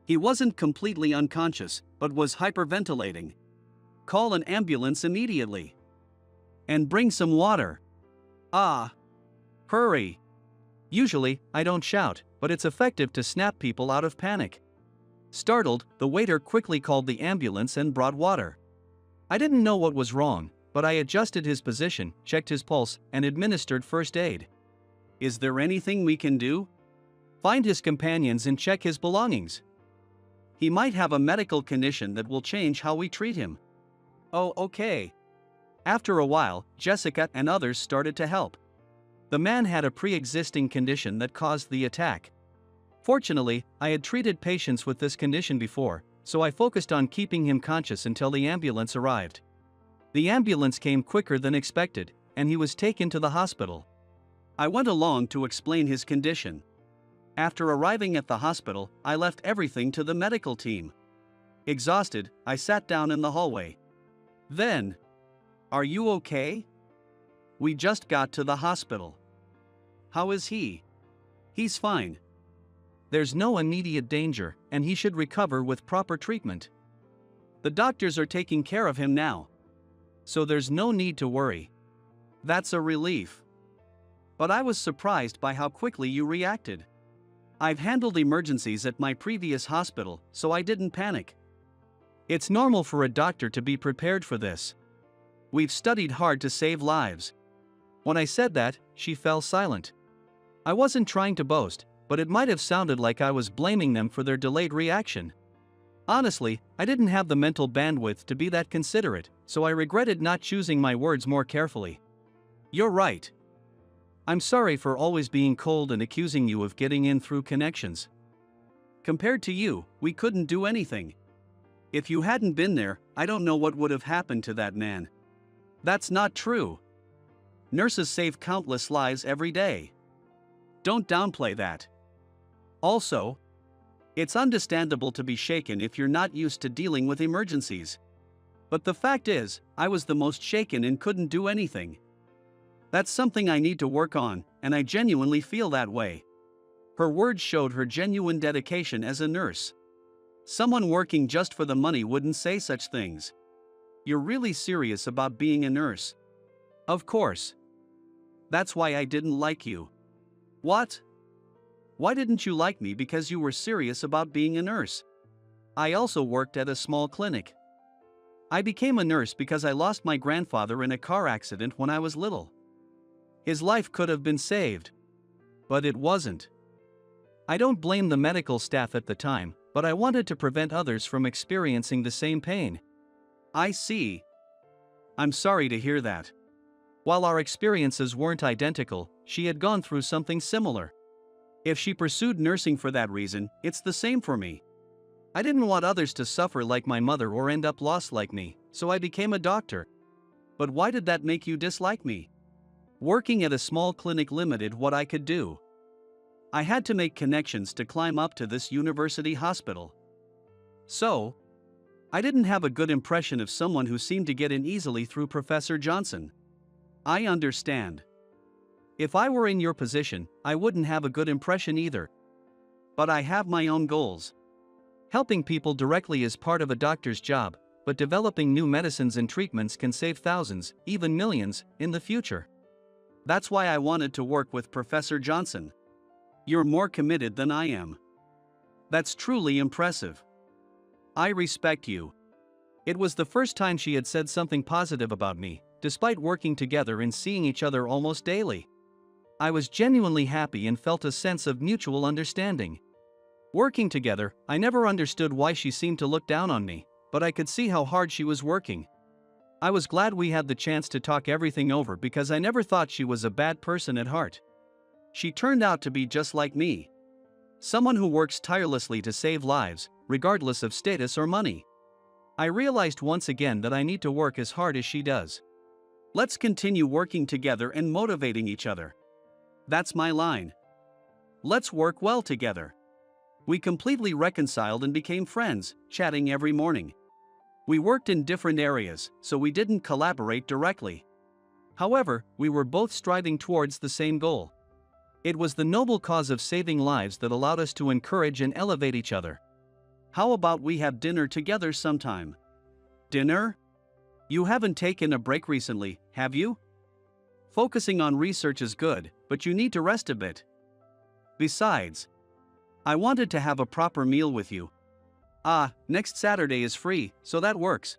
He wasn't completely unconscious, but was hyperventilating. "Call an ambulance immediately. And bring some water. Ah! Hurry!" Usually, I don't shout, but it's effective to snap people out of panic. Startled, the waiter quickly called the ambulance and brought water. I didn't know what was wrong, but I adjusted his position, checked his pulse, and administered first aid. "Is there anything we can do?" "Find his companions and check his belongings. He might have a medical condition that will change how we treat him." "Oh, okay." After a while, Jessica and others started to help. The man had a pre-existing condition that caused the attack. Fortunately, I had treated patients with this condition before, so I focused on keeping him conscious until the ambulance arrived. The ambulance came quicker than expected, and he was taken to the hospital. I went along to explain his condition. After arriving at the hospital, I left everything to the medical team. Exhausted, I sat down in the hallway. Then, "Are you okay?" "We just got to the hospital." "How is he?" "He's fine. There's no immediate danger, and he should recover with proper treatment. The doctors are taking care of him now. So there's no need to worry." "That's a relief. But I was surprised by how quickly you reacted. I've handled emergencies at my previous hospital, so I didn't panic." "It's normal for a doctor to be prepared for this. We've studied hard to save lives." When I said that, she fell silent. I wasn't trying to boast, but it might have sounded like I was blaming them for their delayed reaction. Honestly, I didn't have the mental bandwidth to be that considerate, so I regretted not choosing my words more carefully. "You're right. I'm sorry for always being cold and accusing you of getting in through connections. Compared to you, we couldn't do anything. If you hadn't been there, I don't know what would have happened to that man. That's not true. Nurses save countless lives every day. Don't downplay that. Also, it's understandable to be shaken if you're not used to dealing with emergencies. But the fact is, I was the most shaken and couldn't do anything. That's something I need to work on, and I genuinely feel that way. Her words showed her genuine dedication as a nurse. Someone working just for the money wouldn't say such things. You're really serious about being a nurse. Of course. That's why I didn't like you. What? Why didn't you like me? Because you were serious about being a nurse. I also worked at a small clinic. I became a nurse because I lost my grandfather in a car accident when I was little. His life could have been saved. But it wasn't. I don't blame the medical staff at the time, but I wanted to prevent others from experiencing the same pain. I see. I'm sorry to hear that. While our experiences weren't identical, she had gone through something similar. If she pursued nursing for that reason, it's the same for me. I didn't want others to suffer like my mother or end up lost like me, so I became a doctor. But why did that make you dislike me? Working at a small clinic limited what I could do. I had to make connections to climb up to this university hospital. So, I didn't have a good impression of someone who seemed to get in easily through Professor Johnson. I understand. If I were in your position, I wouldn't have a good impression either. But I have my own goals. Helping people directly is part of a doctor's job, but developing new medicines and treatments can save thousands, even millions, in the future. That's why I wanted to work with Professor Johnson. You're more committed than I am. That's truly impressive. I respect you. It was the first time she had said something positive about me, despite working together and seeing each other almost daily. I was genuinely happy and felt a sense of mutual understanding. Working together, I never understood why she seemed to look down on me, but I could see how hard she was working. I was glad we had the chance to talk everything over because I never thought she was a bad person at heart. She turned out to be just like me. Someone who works tirelessly to save lives, regardless of status or money. I realized once again that I need to work as hard as she does. Let's continue working together and motivating each other. That's my line. Let's work well together. We completely reconciled and became friends, chatting every morning. We worked in different areas, so we didn't collaborate directly. However, we were both striding towards the same goal. It was the noble cause of saving lives that allowed us to encourage and elevate each other. How about we have dinner together sometime? Dinner? You haven't taken a break recently, have you? Focusing on research is good, but you need to rest a bit. Besides, I wanted to have a proper meal with you. Next Saturday is free, so that works.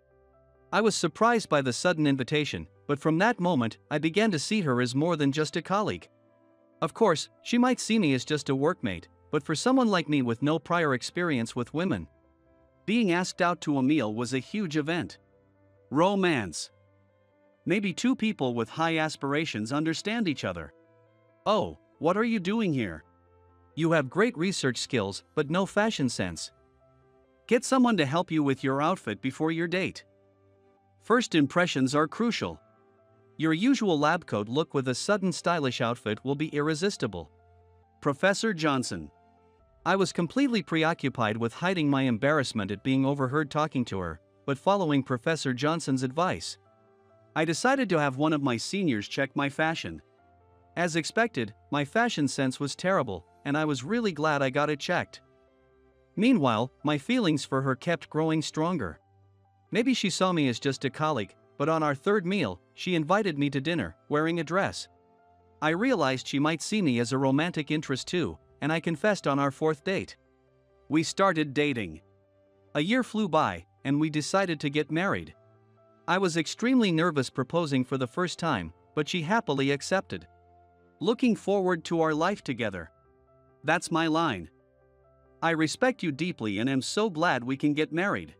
I was surprised by the sudden invitation, but from that moment, I began to see her as more than just a colleague. Of course, she might see me as just a workmate, but for someone like me with no prior experience with women, being asked out to a meal was a huge event. Romance. Maybe two people with high aspirations understand each other. Oh, what are you doing here? You have great research skills, but no fashion sense. Get someone to help you with your outfit before your date. First impressions are crucial. Your usual lab coat look with a sudden stylish outfit will be irresistible. Professor Johnson. I was completely preoccupied with hiding my embarrassment at being overheard talking to her, but following Professor Johnson's advice, I decided to have one of my seniors check my fashion. As expected, my fashion sense was terrible, and I was really glad I got it checked. Meanwhile, my feelings for her kept growing stronger. Maybe she saw me as just a colleague, but on our third meal, she invited me to dinner, wearing a dress. I realized she might see me as a romantic interest too, and I confessed on our fourth date. We started dating. A year flew by, and we decided to get married. I was extremely nervous proposing for the first time, but she happily accepted. Looking forward to our life together. That's my line. I respect you deeply and am so glad we can get married.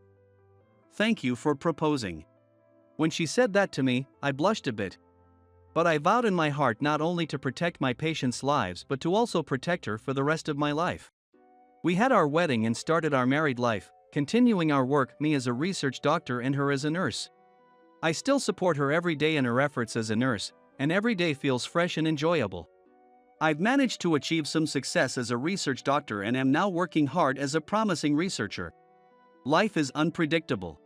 Thank you for proposing. When she said that to me, I blushed a bit. But I vowed in my heart not only to protect my patients' lives but to also protect her for the rest of my life. We had our wedding and started our married life, continuing our work, me as a research doctor and her as a nurse. I still support her every day in her efforts as a nurse, and every day feels fresh and enjoyable. I've managed to achieve some success as a research doctor and am now working hard as a promising researcher. Life is unpredictable.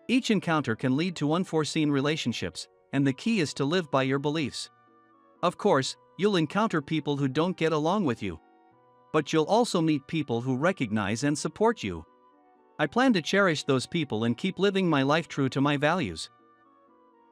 Each encounter can lead to unforeseen relationships, and the key is to live by your beliefs. Of course, you'll encounter people who don't get along with you. But you'll also meet people who recognize and support you. I plan to cherish those people and keep living my life true to my values.